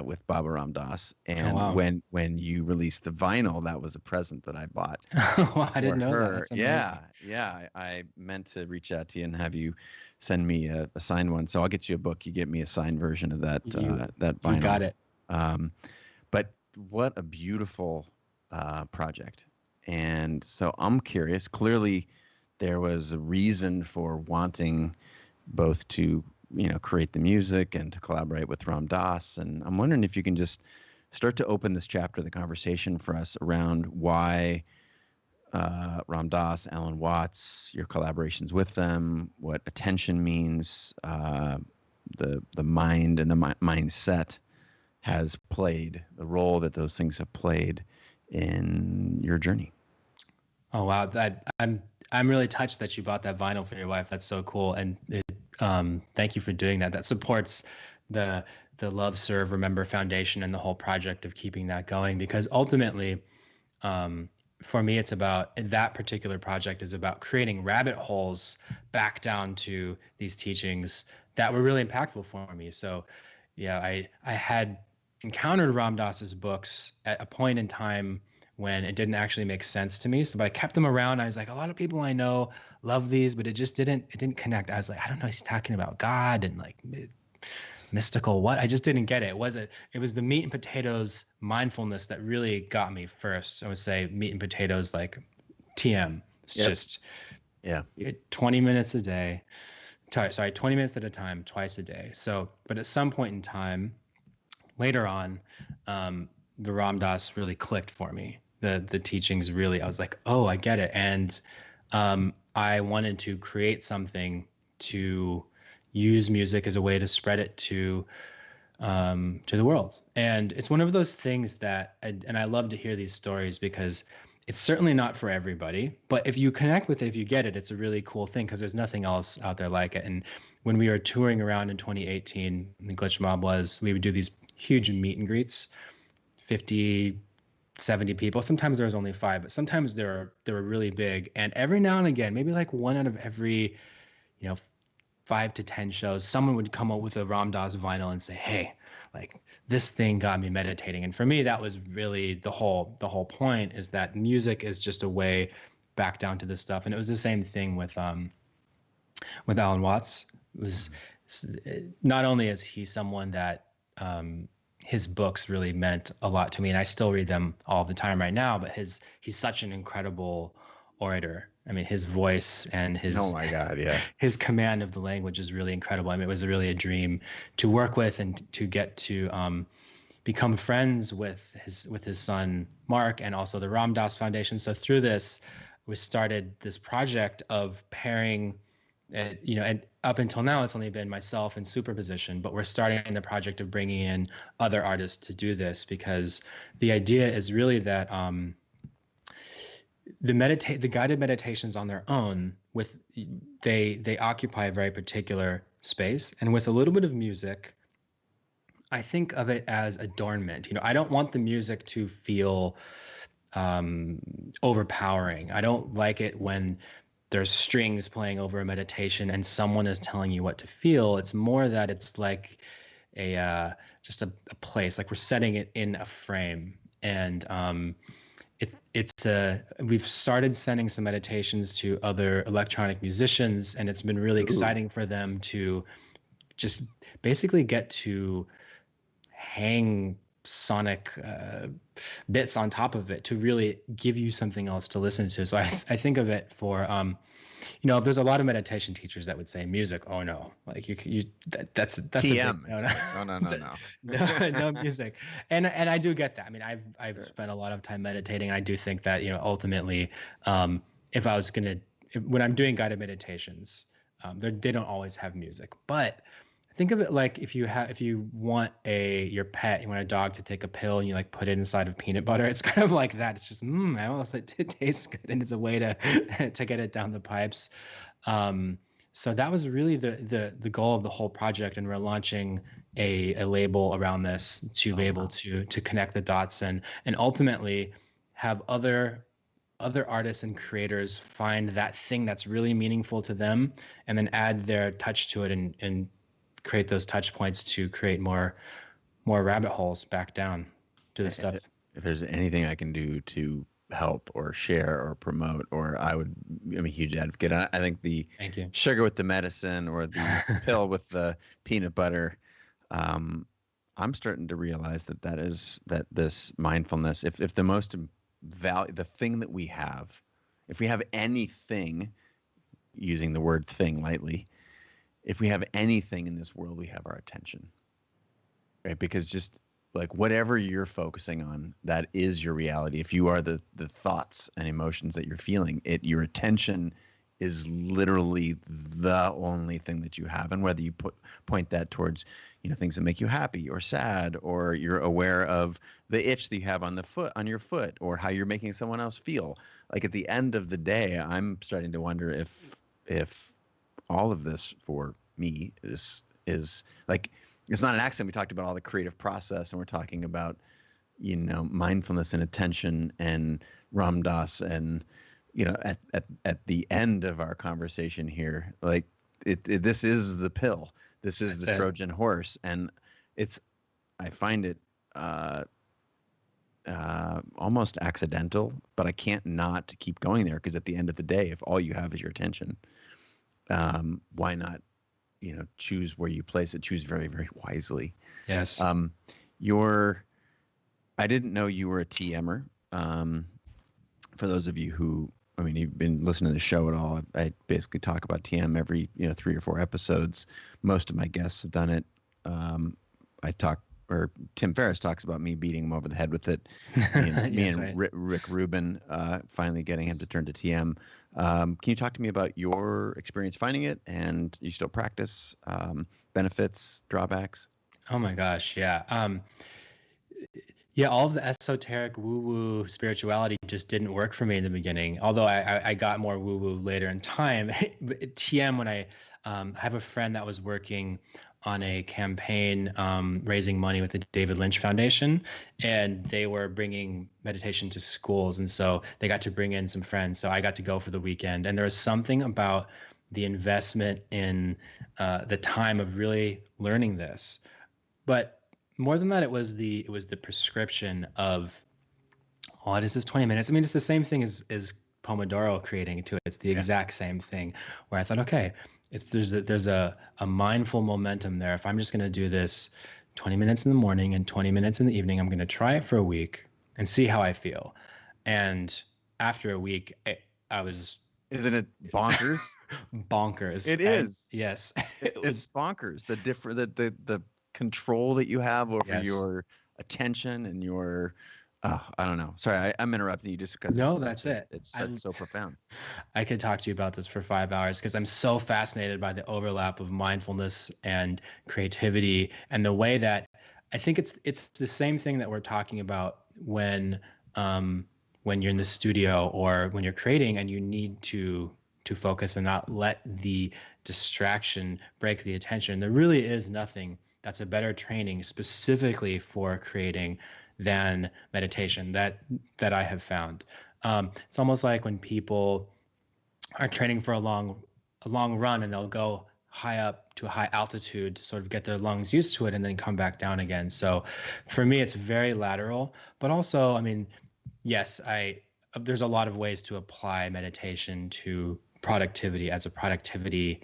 with Baba Ram Dass. Oh, And wow. when you released the vinyl, that was a present that I bought Wow, I for didn't know that. her. That's amazing. Yeah. I meant to reach out to you and have you send me a signed one. So I'll get you a book. You get me a signed version of that You that you got vinyl. it. But what a beautiful project. And so I'm curious. Clearly, there was a reason for wanting both to, create the music and to collaborate with Ram Dass. And I'm wondering if you can just start to open this chapter of the conversation for us around why Ram Dass, Alan Watts, your collaborations with them, what attention means, the mind and the mindset has played, the role that those things have played in your journey. Oh, wow. I'm really touched that you bought that vinyl for your wife. That's so cool. And thank you for doing that. That supports the Love, Serve, Remember Foundation and the whole project of keeping that going, because ultimately, for me, it's about, that particular project is about creating rabbit holes back down to these teachings that were really impactful for me. So yeah, I had encountered Ram Dass's books at a point in time when it didn't actually make sense to me. So, but I kept them around. I was like, a lot of people I know love these, but it didn't connect. I was like, I don't know, he's talking about God and like mystical what? I just didn't get it. It was the meat and potatoes mindfulness that really got me first. I would say meat and potatoes, like TM. It's Yep. just Yeah. 20 minutes a day. Sorry, 20 minutes at a time, twice a day. So, but at some point in time, later on, the Ram Dass really clicked for me. The teachings really, I was like, oh, I get it. And I wanted to create something to use music as a way to spread it to the world. And it's one of those things that, and I love to hear these stories because it's certainly not for everybody, but if you connect with it, if you get it, it's a really cool thing because there's nothing else out there like it. And when we were touring around in 2018, the Glitch Mob we would do these huge meet and greets, 50, 70 people. Sometimes there was only 5, but sometimes they were really big. And every now and again, maybe like one out of every, 5 to 10 shows, someone would come up with a Ram Dass vinyl and say, hey, like this thing got me meditating. And for me, that was really the whole point, is that music is just a way back down to this stuff. And it was the same thing with Alan Watts. It was not only is he someone that his books really meant a lot to me, and I still read them all the time right now, but he's such an incredible orator. I mean, his voice and Oh my God, yeah. his command of the language is really incredible. I mean, it was really a dream to work with and to get to become friends with his son Mark, and also the Ram Dass Foundation. So through this, we started this project of pairing. And up until now, it's only been myself and Superposition, but we're starting the project of bringing in other artists to do this, because the idea is really that the guided meditations on their own, they occupy a very particular space, and with a little bit of music, I think of it as adornment. I don't want the music to feel overpowering. I don't like it when there's strings playing over a meditation and someone is telling you what to feel. It's more that it's like just a place, like we're setting it in a frame. And we've started sending some meditations to other electronic musicians, and it's been really exciting for them to just basically get to hang sonic bits on top of it to really give you something else to listen to. So I think of it for there's a lot of meditation teachers that would say music, oh no, like that's TM. no music. And I do get that. I mean, I've spent a lot of time meditating, and I do think that ultimately if I was when I'm doing guided meditations, they don't always have music, but think of it like if you want your pet, you want a dog to take a pill and you like put it inside of peanut butter. It's kind of like that. It's just I almost like it tastes good, and it's a way to get it down the pipes. So that was really the goal of the whole project, and we're launching a label around this to be able to connect the dots and ultimately have other other artists and creators find that thing that's really meaningful to them, and then add their touch to it, and create those touch points to create more rabbit holes back down to the stuff. If there's anything I can do to help or share or promote, or I'm a huge advocate. I think the Thank you. sugar with the medicine or the pill with the peanut butter, I'm starting to realize that this mindfulness, if the most the thing that we have, if we have anything, using the word thing lightly, if we have anything in this world, we have our attention, right? Because just like whatever you're focusing on, that is your reality. If you are the thoughts and emotions that you're feeling, your attention is literally the only thing that you have. And whether you point that towards, things that make you happy or sad, or you're aware of the itch that you have on your foot, or how you're making someone else feel. Like at the end of the day, I'm starting to wonder if all of this for me is like, it's not an accident. We talked about all the creative process, and we're talking about, mindfulness and attention and Ram Dass, and, at the end of our conversation here, like this is the pill. This is the Trojan horse. And I find it almost accidental, but I can't not keep going there, because at the end of the day, if all you have is your attention, why not, choose where you place it, choose very, very wisely. Yes. I didn't know you were a TMer. For those of you who, you've been listening to the show at all, I basically talk about TM every, 3 or 4 episodes. Most of my guests have done it. Tim Ferriss talks about me beating him over the head with it. Me and right. Rick Rubin finally getting him to turn to TM. Can you talk to me about your experience finding it, and you still practice, benefits, drawbacks? Oh my gosh, yeah. Yeah, all of the esoteric woo-woo spirituality just didn't work for me in the beginning, although I got more woo-woo later in time. TM, when I have a friend that was working on a campaign raising money with the David Lynch Foundation, and they were bringing meditation to schools, and so they got to bring in some friends, so I got to go for the weekend. And there was something about the investment in the time of really learning this, but more than that, it was the prescription of, this is 20 minutes. It's the same thing as Pomodoro creating too. It's the exact same thing, where I thought, okay, there's a mindful momentum there. If I'm just going to do this 20 minutes in the morning and 20 minutes in the evening, I'm going to try it for a week and see how I feel. And after a week, I was... Isn't it bonkers? Bonkers. It is. Yes. It's bonkers. The control that you have over your attention and your... I don't know. Sorry, I'm interrupting you just because. No, that's it. It's so profound. I could talk to you about this for 5 hours, because I'm so fascinated by the overlap of mindfulness and creativity, and the way that I think it's the same thing that we're talking about when you're in the studio or when you're creating, and you need to focus and not let the distraction break the attention. There really is nothing that's a better training specifically for creating than meditation that I have found. It's almost like when people are training for a long run, and they'll go high up to a high altitude to sort of get their lungs used to it, and then come back down again. So for me, it's very lateral, but also, yes, there's a lot of ways to apply meditation to productivity as a productivity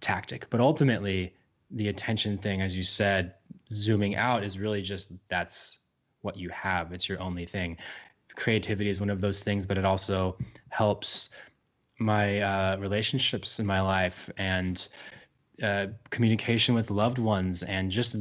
tactic, but ultimately the attention thing, as you said, zooming out, is really just, that's what you have. It's your only thing. Creativity is one of those things, but it also helps my relationships in my life, and communication with loved ones, and just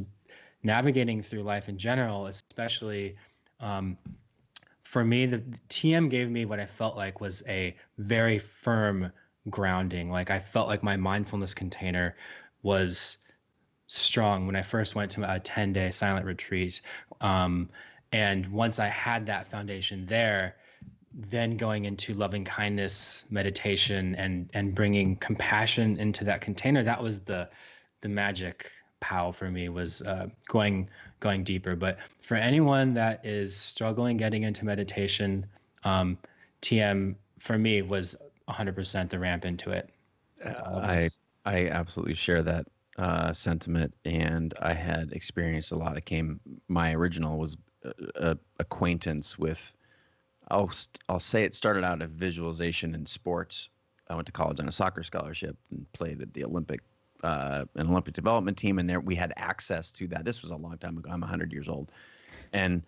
navigating through life in general. Especially for me, the TM gave me what I felt like was a very firm grounding. Like, I felt like my mindfulness container was strong when I first went to a 10-day silent retreat. And once I had that foundation there, then going into loving kindness meditation and bringing compassion into that container, that was the magic POW for me, was going deeper. But for anyone that is struggling getting into meditation, TM for me was 100% the ramp into it. I absolutely share that sentiment, and I had experienced a lot. My original was a acquaintance with. I'll say it started out as visualization in sports. I went to college on a soccer scholarship and played at the an Olympic development team, and there we had access to that. This was a long time ago. I'm 100 years old, and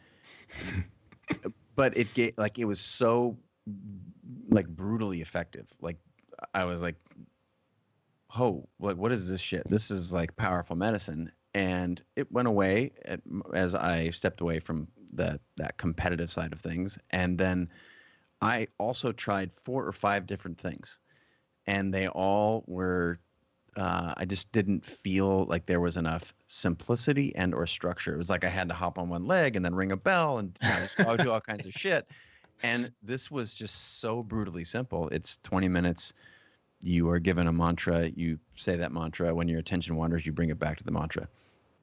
but it was so like brutally effective. Like I was like, oh, like what is this shit? This is like powerful medicine. And it went away as I stepped away from that competitive side of things. And then I also tried 4 or 5 different things, and they all were. I just didn't feel like there was enough simplicity and or structure. It was like I had to hop on one leg and then ring a bell and just go do all kinds of shit. And this was just so brutally simple. It's 20 minutes. You are given a mantra. You say that mantra. When your attention wanders, you bring it back to the mantra.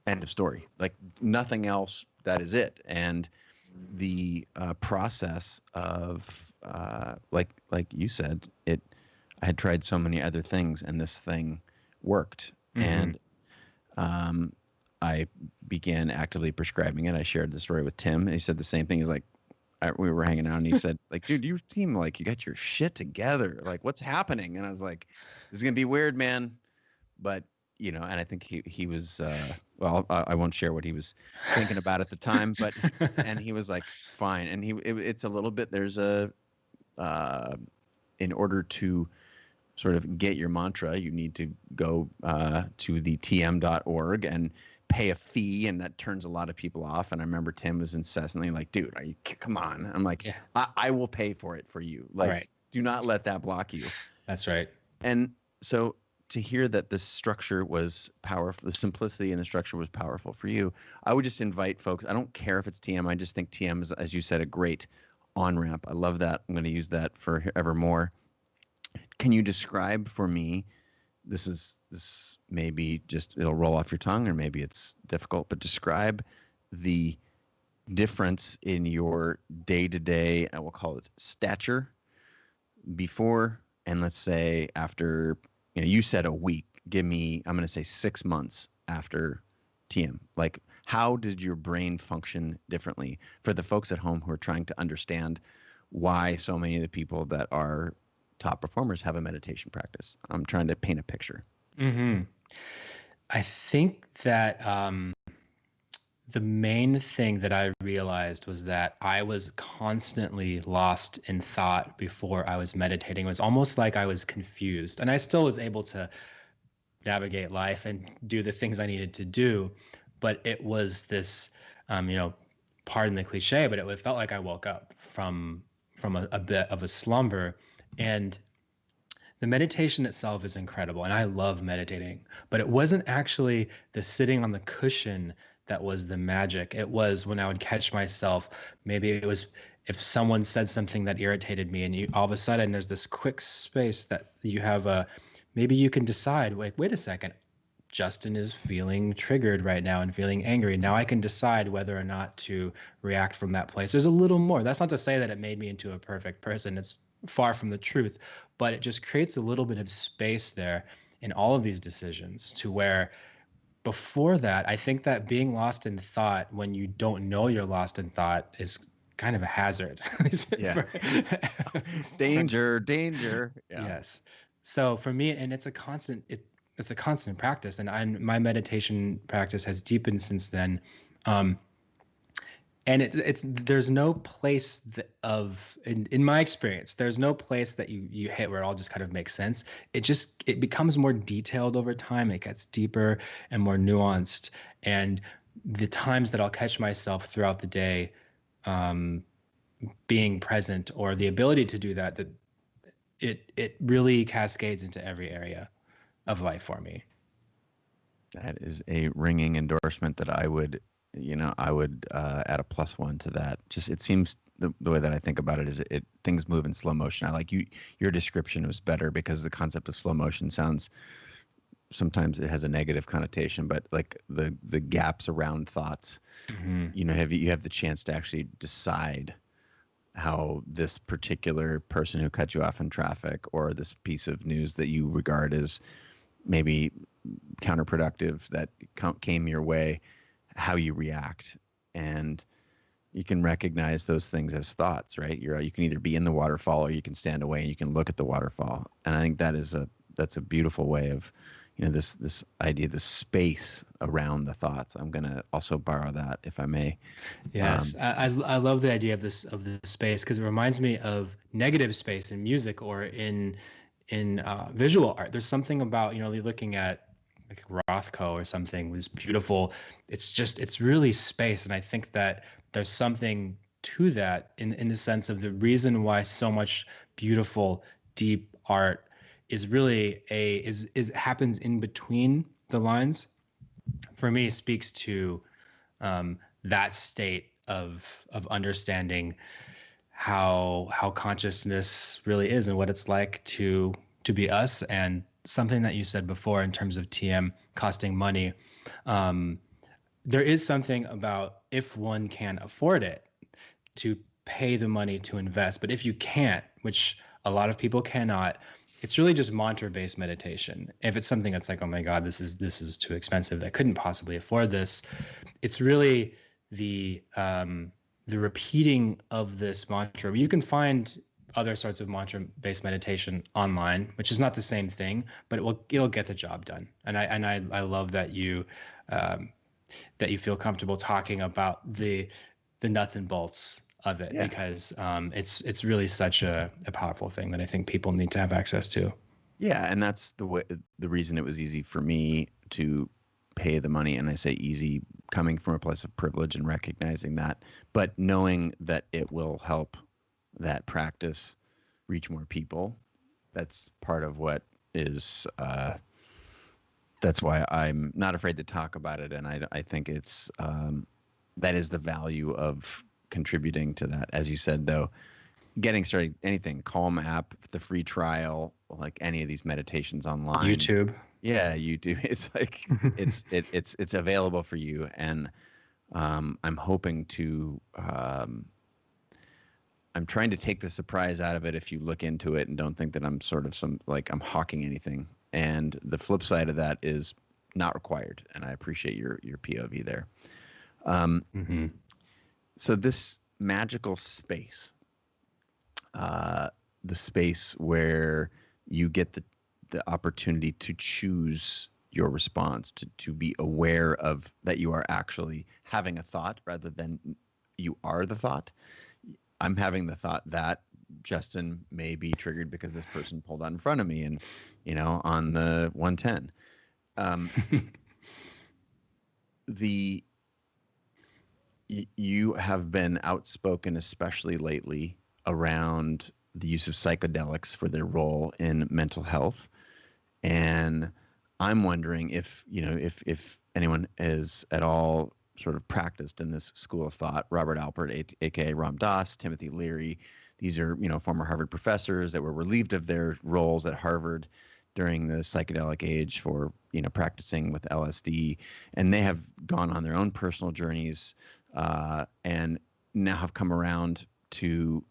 End of story. Like nothing else. That is it. And the process of like you said, I had tried so many other things, and this thing worked. Mm-hmm. And I began actively prescribing it. I shared the story with Tim, and he said the same thing. He's like, we were hanging out, and he said, like, dude, you seem like you got your shit together. Like, what's happening? And I was like, this is gonna be weird, man. But and I think he was well, I won't share what he was thinking about at the time, but and he was like, fine. And it's a little bit. There's in order to sort of get your mantra, you need to go to the tm.org and pay a fee, and that turns a lot of people off. And I remember Tim was incessantly like, dude, come on. I'm like, yeah. I will pay for it for you. Like, right. Do not let that block you. That's right. And so to hear that the structure was powerful, the simplicity and the structure was powerful for you, I would just invite folks. I don't care if it's TM. I just think TM is, as you said, a great on-ramp. I love that. I'm going to use that forevermore. Can you describe for me, this may be just, it'll roll off your tongue, or maybe it's difficult, but describe the difference in your day-to-day, I will call it stature, before and let's say after, you said a week. Give me, I'm going to say 6 months after TM. Like, how did your brain function differently for the folks at home who are trying to understand why so many of the people that are top performers have a meditation practice? I'm trying to paint a picture. Mm-hmm. I think that the main thing that I realized was that I was constantly lost in thought before I was meditating. It was almost like I was confused, and I still was able to navigate life and do the things I needed to do. But it was this, pardon the cliche, but it felt like I woke up from a bit of a slumber. And the meditation itself is incredible, and I love meditating, but it wasn't actually the sitting on the cushion that was the magic. It was when I would catch myself, maybe it was if someone said something that irritated me, and all of a sudden there's this quick space that you have maybe you can decide, wait a second, Justin is feeling triggered right now and feeling angry. Now I can decide whether or not to react from that place. There's a little more. That's not to say that it made me into a perfect person. It's far from the truth, but it just creates a little bit of space there in all of these decisions, to where before that, I think that being lost in thought when you don't know you're lost in thought is kind of a hazard. Yeah. Danger. Yeah. Yes. So for me, and it's a constant practice, and my meditation practice has deepened since then. And there's no place in my experience, there's no place that you hit where it all just kind of makes sense. It becomes more detailed over time. It gets deeper and more nuanced. And the times that I'll catch myself throughout the day being present, or the ability to do that it really cascades into every area of life for me. That is a ringing endorsement that I would add a +1 to that. Just, it seems the way that I think about it is things move in slow motion. I like your description was better, because the concept of slow motion sometimes it has a negative connotation, but like the gaps around thoughts, mm-hmm. You have the chance to actually decide how this particular person who cut you off in traffic, or this piece of news that you regard as maybe counterproductive that came your way, how you react. And you can recognize those things as thoughts, right? You can either be in the waterfall or you can stand away and you can look at the waterfall. And I think that's a beautiful way of, this idea, this space around the thoughts. I'm going to also borrow that, if I may. Yes, I love the idea of the space, because it reminds me of negative space in music or in visual art. There's something about, you're looking at like Rothko or something was beautiful. It's really space, and I think that there's something to that in the sense of the reason why so much beautiful, deep art is really is happens in between the lines. For me, speaks to that state of understanding how consciousness really is and what it's like to be us. And something that you said before in terms of TM costing money, there is something about, if one can afford it, to pay the money to invest. But if you can't, which a lot of people cannot, it's really just mantra-based meditation. If it's something that's like, oh my God, this is too expensive, I couldn't possibly afford this, it's really the repeating of this mantra. You can find other sorts of mantra-based meditation online, which is not the same thing, but it'll get the job done. And I love that you feel comfortable talking about the nuts and bolts of it, because it's really such a powerful thing that I think people need to have access to. Yeah, and that's the reason it was easy for me to pay the money. And I say easy, coming from a place of privilege and recognizing that, but knowing that it will help that practice reach more people. That's part of what is, that's why I'm not afraid to talk about it. And I think it's, that is the value of contributing to that. As you said, though, getting started, anything, Calm app, the free trial, like any of these meditations online. YouTube. Yeah, YouTube. It's like it's available for you, and I'm hoping to. I'm trying to take the surprise out of it if you look into it and don't think that I'm sort of I'm hawking anything. And the flip side of that is not required, and I appreciate your POV there. So this magical space, the space where you get the opportunity to choose your response, to be aware of that you are actually having a thought rather than you are the thought. I'm having the thought that Justin may be triggered because this person pulled out in front of me and, on the 110. You have been outspoken, especially lately, around the use of psychedelics for their role in mental health. And I'm wondering if anyone is at all sort of practiced in this school of thought. Robert Alpert, aka Ram Dass, Timothy Leary, these are former Harvard professors that were relieved of their roles at Harvard during the psychedelic age for practicing with LSD, and they have gone on their own personal journeys and now have come around to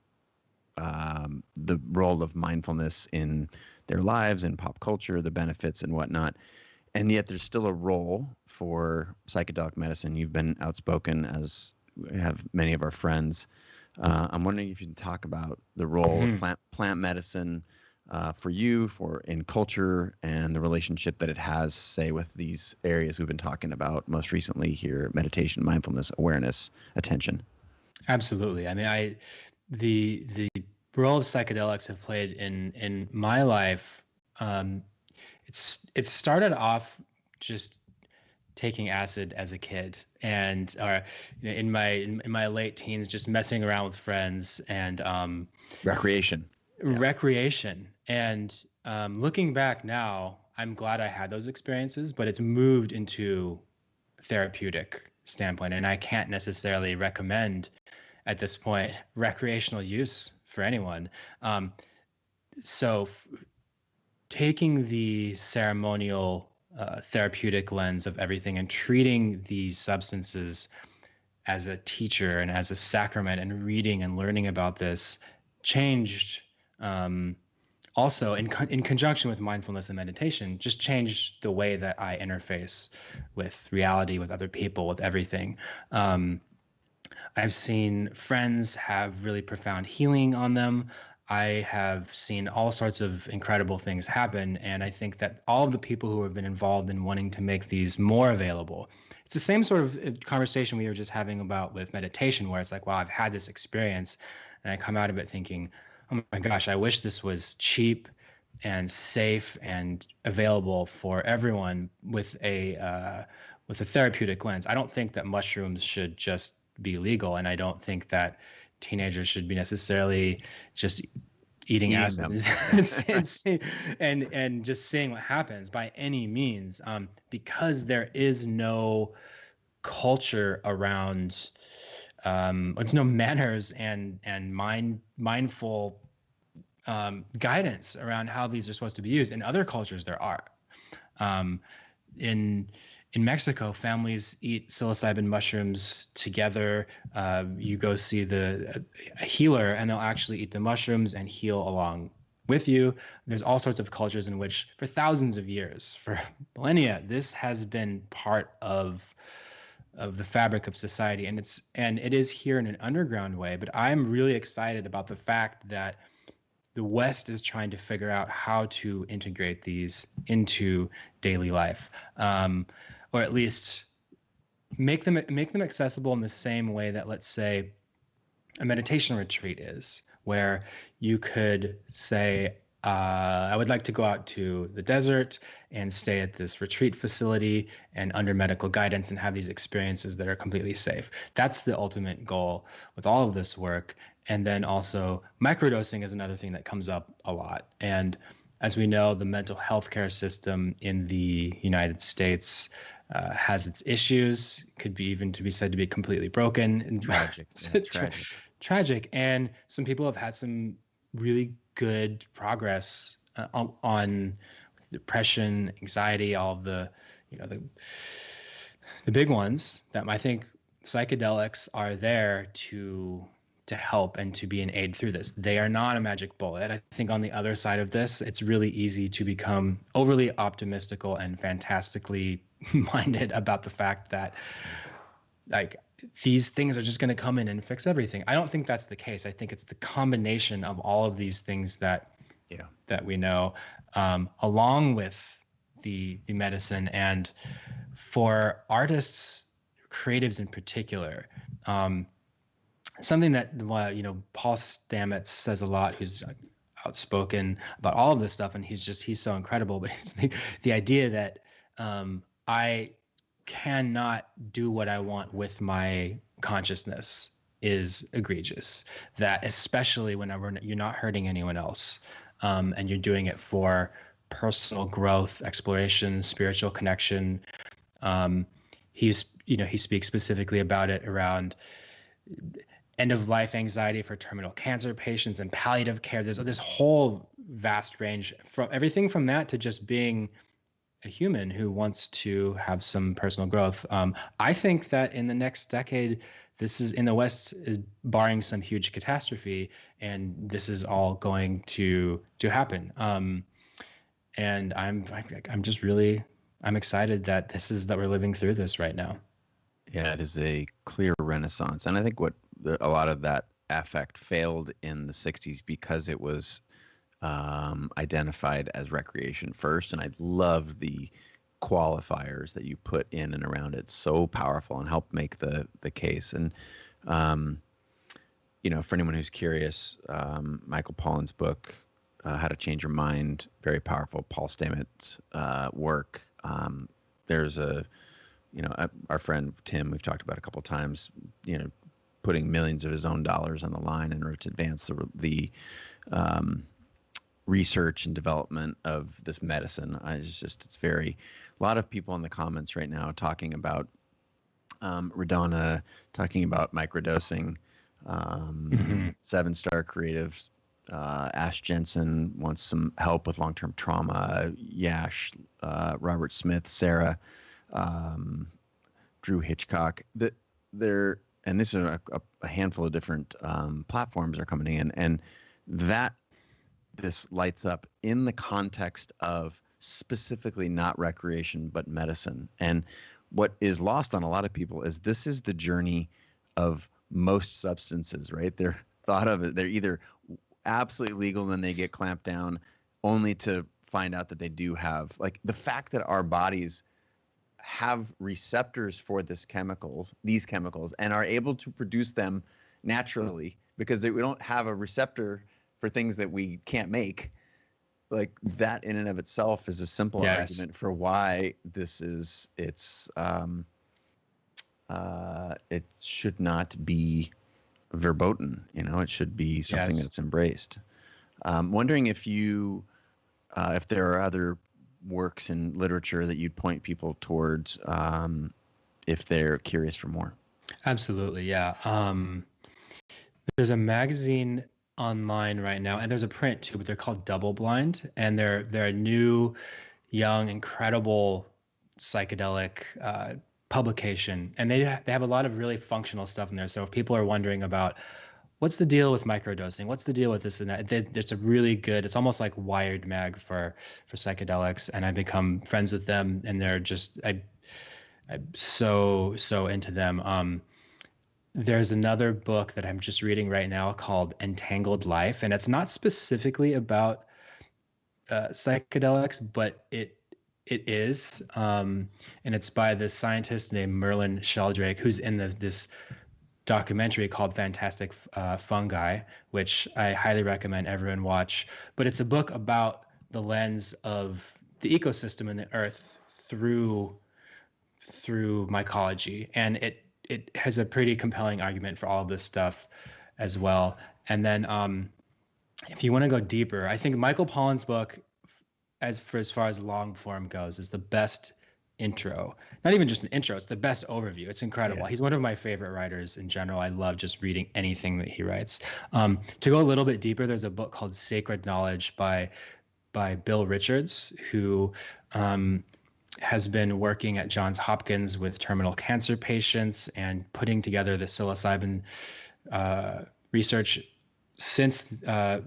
the role of mindfulness in their lives and pop culture, the benefits and whatnot. And yet there's still a role for psychedelic medicine. You've been outspoken, as have many of our friends. I'm wondering if you can talk about the role of plant medicine for you, in culture, and the relationship that it has, say, with these areas we've been talking about most recently here: meditation, mindfulness, awareness, attention. Absolutely. I mean, the role of psychedelics have played in my life. It started off just taking acid as a kid, and in my late teens, just messing around with friends and Recreation. And looking back now, I'm glad I had those experiences, but it's moved into therapeutic standpoint, and I can't necessarily recommend at this point recreational use for anyone. Taking the ceremonial therapeutic lens of everything and treating these substances as a teacher and as a sacrament, and reading and learning about this changed, also in conjunction with mindfulness and meditation, just changed the way that I interface with reality, with other people, with everything. I've seen friends have really profound healing on them. I have seen all sorts of incredible things happen. And I think that all of the people who have been involved in wanting to make these more available, it's the same sort of conversation we were just having about with meditation, where it's like, wow, I've had this experience and I come out of it thinking, oh my gosh, I wish this was cheap and safe and available for everyone with a therapeutic lens. I don't think that mushrooms should just be legal, and I don't think that teenagers should be necessarily just eating acid and just seeing what happens by any means, because there is no culture around, there's no manners and mindful guidance around how these are supposed to be used. In other cultures, there are. In Mexico, families eat psilocybin mushrooms together. You go see a healer, and they'll actually eat the mushrooms and heal along with you. There's all sorts of cultures in which, for thousands of years, for millennia, this has been part of the fabric of society, and it is here in an underground way. But I'm really excited about the fact that the West is trying to figure out how to integrate these into daily life, or at least make them accessible in the same way that, let's say, a meditation retreat is, where you could say, I would like to go out to the desert and stay at this retreat facility and under medical guidance and have these experiences that are completely safe. That's the ultimate goal with all of this work. And then also microdosing is another thing that comes up a lot. And as we know, the mental health care system in the United States has its issues, could be even to be said to be completely broken. And tragic. Tragic. And some people have had some really good progress on depression, anxiety, all of the big ones that I think psychedelics are there to help and to be an aid through this. They are not a magic bullet. I think on the other side of this, it's really easy to become overly optimistical and fantastically minded about the fact that, like, these things are just going to come in and fix everything. I don't think that's the case. I think it's the combination of all of these things that we know, along with the medicine, and for artists, creatives in particular, something that Paul Stamets says a lot, who's outspoken about all of this stuff, and he's so incredible. But it's the idea that I cannot do what I want with my consciousness is egregious. That especially when you're not hurting anyone else, and you're doing it for personal growth, exploration, spiritual connection. He speaks specifically about it around end-of-life anxiety for terminal cancer patients and palliative care. There's this whole vast range, from everything from that to just being a human who wants to have some personal growth. I think that in the next decade, this is in the West, is barring some huge catastrophe, and this is all going to happen. And I'm just really, I'm excited that we're living through this right now. Yeah, it is a clear renaissance. And I think a lot of that affect failed in the 60s because it was identified as recreation first. And I love the qualifiers that you put in and around it. So powerful and help make the case. And, for anyone who's curious, Michael Pollan's book, How to Change Your Mind, very powerful. Paul Stamets' work. There's our friend Tim, we've talked about a couple of times, putting millions of his own dollars on the line in order to advance the research and development of this medicine. It's a lot of people in the comments right now talking about Radonna, talking about microdosing, 7-Star Creative, Ash Jensen wants some help with long-term trauma, Yash, Robert Smith, Sarah, Drew Hitchcock, and and this is a handful of different platforms are coming in, and that this lights up in the context of specifically not recreation but medicine. And what is lost on a lot of people is this is the journey of most substances, right? They're thought of it, they're either absolutely legal, then they get clamped down, only to find out that they do have, like, the fact that our bodies have receptors for these chemicals, and are able to produce them naturally because we don't have a receptor for things that we can't make. Like, that in and of itself is a simple argument for why this is, it should not be verboten. It should be something that's embraced. Wondering if there are other works in literature that you'd point people towards if they're curious for more. Absolutely, yeah. There's a magazine online right now, and there's a print too, but they're called Double Blind, and they're a new, young, incredible psychedelic publication, and they have a lot of really functional stuff in there. So if people are wondering about what's the deal with microdosing, what's the deal with this and that, it's a really good, it's almost like Wired Mag for psychedelics, and I've become friends with them, and they're just I'm so into them. There's another book that I'm just reading right now called Entangled Life, and it's not specifically about psychedelics, but it is, and it's by this scientist named Merlin Sheldrake, who's in this documentary called Fantastic Fungi, which I highly recommend everyone watch. But it's a book about the lens of the ecosystem and the earth through mycology, and it has a pretty compelling argument for all of this stuff as well. And then if you want to go deeper, I think Michael Pollan's book, as far as long form goes, is the best intro. Not even just an intro, it's the best overview. It's incredible. He's one of my favorite writers in general. I love just reading anything that he writes. To go a little bit deeper, there's a book called Sacred Knowledge by Bill Richards, who has been working at Johns Hopkins with terminal cancer patients and putting together the psilocybin research since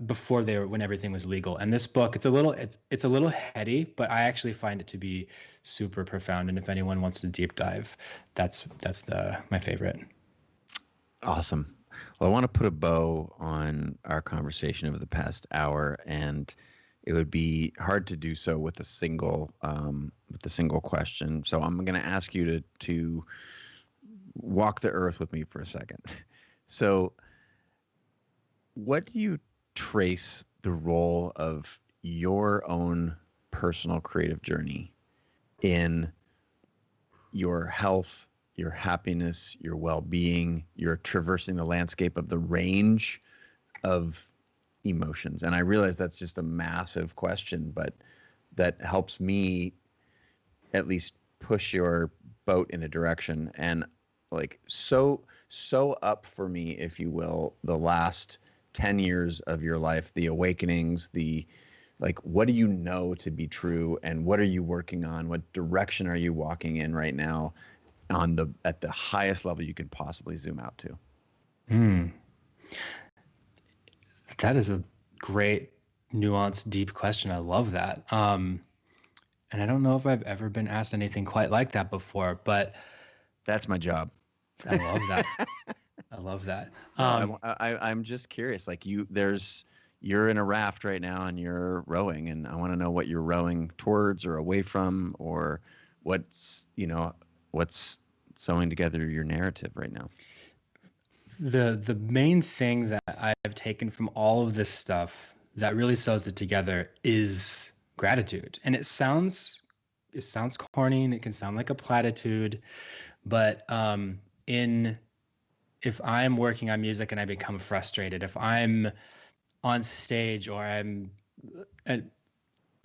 before when everything was legal. And this book, it's a little heady, but I actually find it to be super profound. And if anyone wants to deep dive, that's my favorite. Awesome. Well, I want to put a bow on our conversation over the past hour, and it would be hard to do so with a single question. So I'm going to ask you to walk the earth with me for a second. So, what do you trace the role of your own personal creative journey in your health, your happiness, your well-being, your traversing the landscape of the range of emotions? And I realize that's just a massive question, but that helps me at least push your boat in a direction. And like so up for me, if you will, the last 10 years of your life, the awakenings, what do you know to be true, and what are you working on? What direction are you walking in right now at the highest level you can possibly zoom out to? That is a great, nuanced, deep question. I love that. And I don't know if I've ever been asked anything quite like that before, but that's my job. I love that. I love that. I'm just curious. Like you're in a raft right now and you're rowing, and I want to know what you're rowing towards or away from, or what's sewing together your narrative right now. The main thing that I've taken from all of this stuff that really sews it together is gratitude. And it sounds corny, and it can sound like a platitude, but if I'm working on music and I become frustrated, if I'm on stage or I'm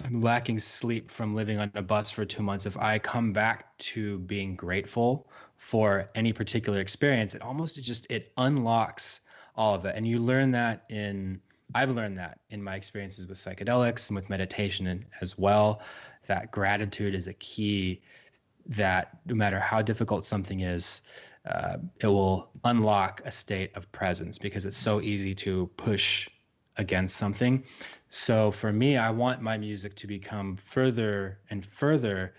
lacking sleep from living on a bus for 2 months, if I come back to being grateful for any particular experience, it unlocks all of it. And I've learned that in my experiences with psychedelics and with meditation as well, that gratitude is a key, that no matter how difficult something is, it will unlock a state of presence, because it's so easy to push against something. So for me, I want my music to become further and further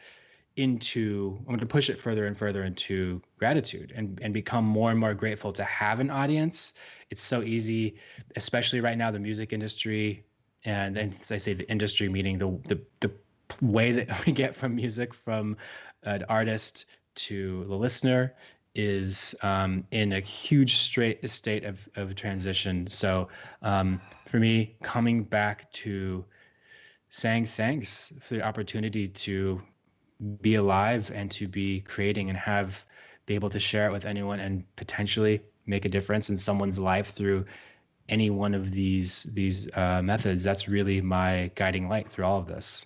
into, I want to push it further and further into gratitude, and become more and more grateful to have an audience. It's so easy, especially right now, the music industry, and as I say, the industry meaning the way that we get from music from an artist to the listener is in a huge state of transition. So for me, coming back to saying thanks for the opportunity to be alive and to be creating, and be able to share it with anyone, and potentially make a difference in someone's life through any one of these methods. That's really my guiding light through all of this.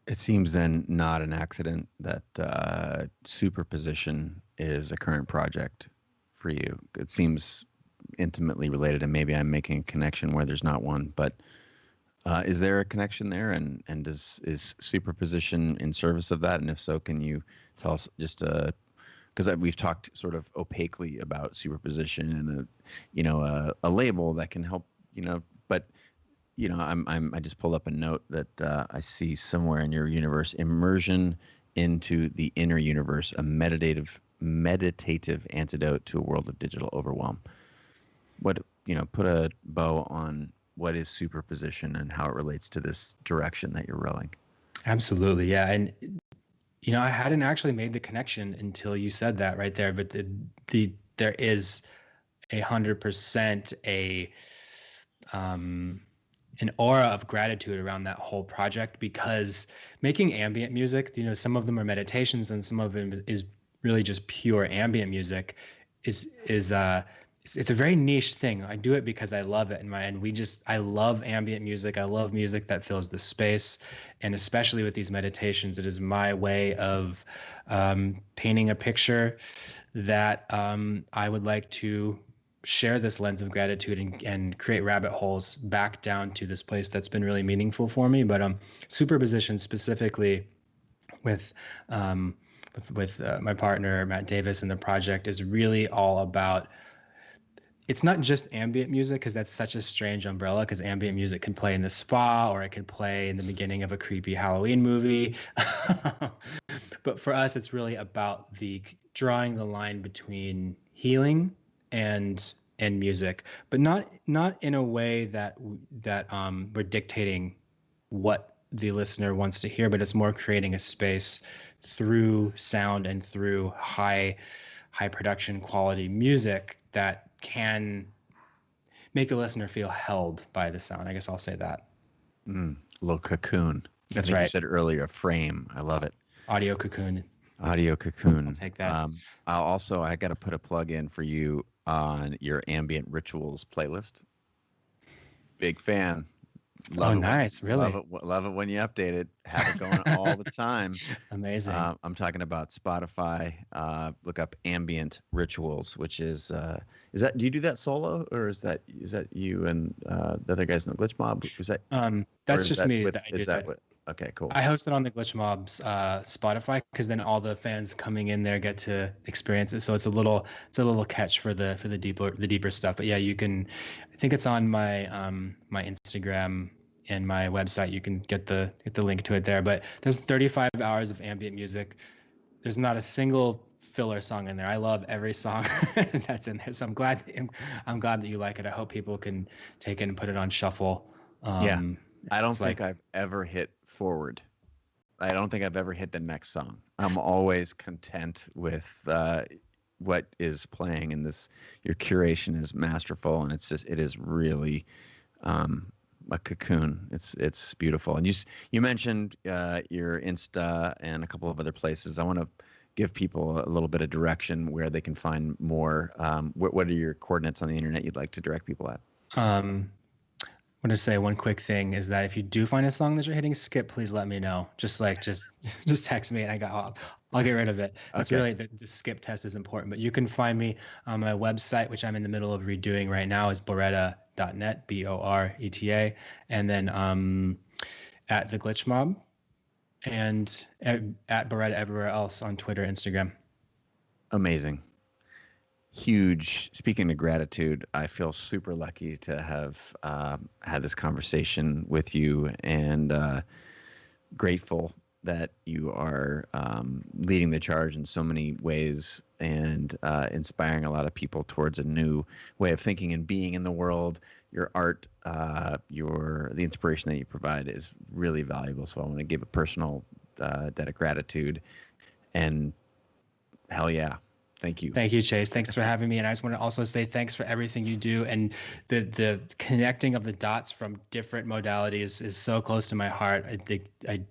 It seems then not an accident that superposition is a current project for you. It seems intimately related, and maybe I'm making a connection where there's not one, but is there a connection there? And is superposition in service of that? And if so, can you tell us just because we've talked sort of opaquely about superposition and a label that can help, but I just pulled up a note that I see somewhere in your universe: immersion into the inner universe, a meditative antidote to a world of digital overwhelm. Put a bow on what is superposition and how it relates to this direction that you're rowing. Absolutely, yeah. And I hadn't actually made the connection until you said that right there. But there is 100% an aura of gratitude around that whole project, because making ambient music, some of them are meditations and some of them is really just pure ambient music, it's a very niche thing. I do it because I love it, I love ambient music. I love music that fills the space, and especially with these meditations, it is my way of painting a picture that I would like to share this lens of gratitude and create rabbit holes back down to this place that's been really meaningful for me. But superposition specifically with my partner Matt Davis and the project is really all about. It's not just ambient music, because that's such a strange umbrella, because ambient music can play in the spa, or it can play in the beginning of a creepy Halloween movie. But for us, it's really about drawing the line between healing and music, but not in a way that we're dictating what the listener wants to hear, but it's more creating a space through sound and through high production quality music that can make the listener feel held by the sound. I guess I'll say that. A little cocoon. That's right. You said earlier, frame. I love it. Audio cocoon. Audio cocoon. I'll take that. I got to put a plug in for you on your ambient rituals playlist. Big fan. Love nice. Really? Love it when you update it. Have it going all the time. Amazing. I'm talking about Spotify. Look up ambient rituals, which is that, do you do that solo, or is that you and the other guys in the Glitch Mob? Is that that's just me. Okay, cool. I host it on the Glitch Mob's Spotify, because then all the fans coming in there get to experience it. So it's a little catch for the deeper stuff. But yeah, you can. I think it's on my my Instagram and my website. You can get the link to it there. But there's 35 hours of ambient music. There's not a single filler song in there. I love every song that's in there. So I'm glad that you like it. I hope people can take it and put it on shuffle. Yeah. I don't think I've ever hit forward. I don't think I've ever hit the next song. I'm always content with what is playing, and your curation is masterful, and it is really a cocoon. It's beautiful. And you mentioned your Insta and a couple of other places. I want to give people a little bit of direction where they can find more. What are your coordinates on the internet you'd like to direct people at? I want to say one quick thing is that if you do find a song that you're hitting skip, please let me know. Just text me and I'll get rid of it. That's really the skip test is important. But you can find me on my website, which I'm in the middle of redoing right now, is boreta.net, BORETA, and then at the Glitch Mob, and at Boreta everywhere else on Twitter, Instagram. Amazing. Speaking of gratitude, I feel super lucky to have had this conversation with you, and grateful that you are leading the charge in so many ways, and inspiring a lot of people towards a new way of thinking and being in the world. Your art, the inspiration that you provide is really valuable. So I want to give a personal debt of gratitude, and hell yeah. Thank you. Thank you, Chase. Thanks for having me. And I just want to also say thanks for everything you do. And the connecting of the dots from different modalities is so close to my heart. I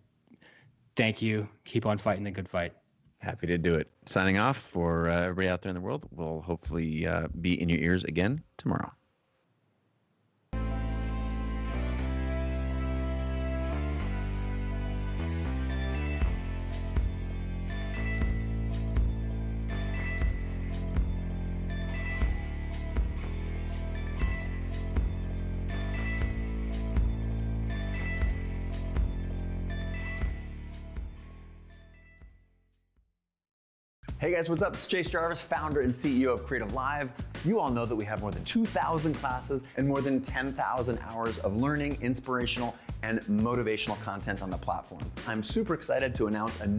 thank you. Keep on fighting the good fight. Happy to do it. Signing off for everybody out there in the world. We'll hopefully be in your ears again tomorrow. Hey guys, what's up? It's Chase Jarvis, founder and CEO of Creative Live. You all know that we have more than 2,000 classes and more than 10,000 hours of learning, inspirational, and motivational content on the platform. I'm super excited to announce a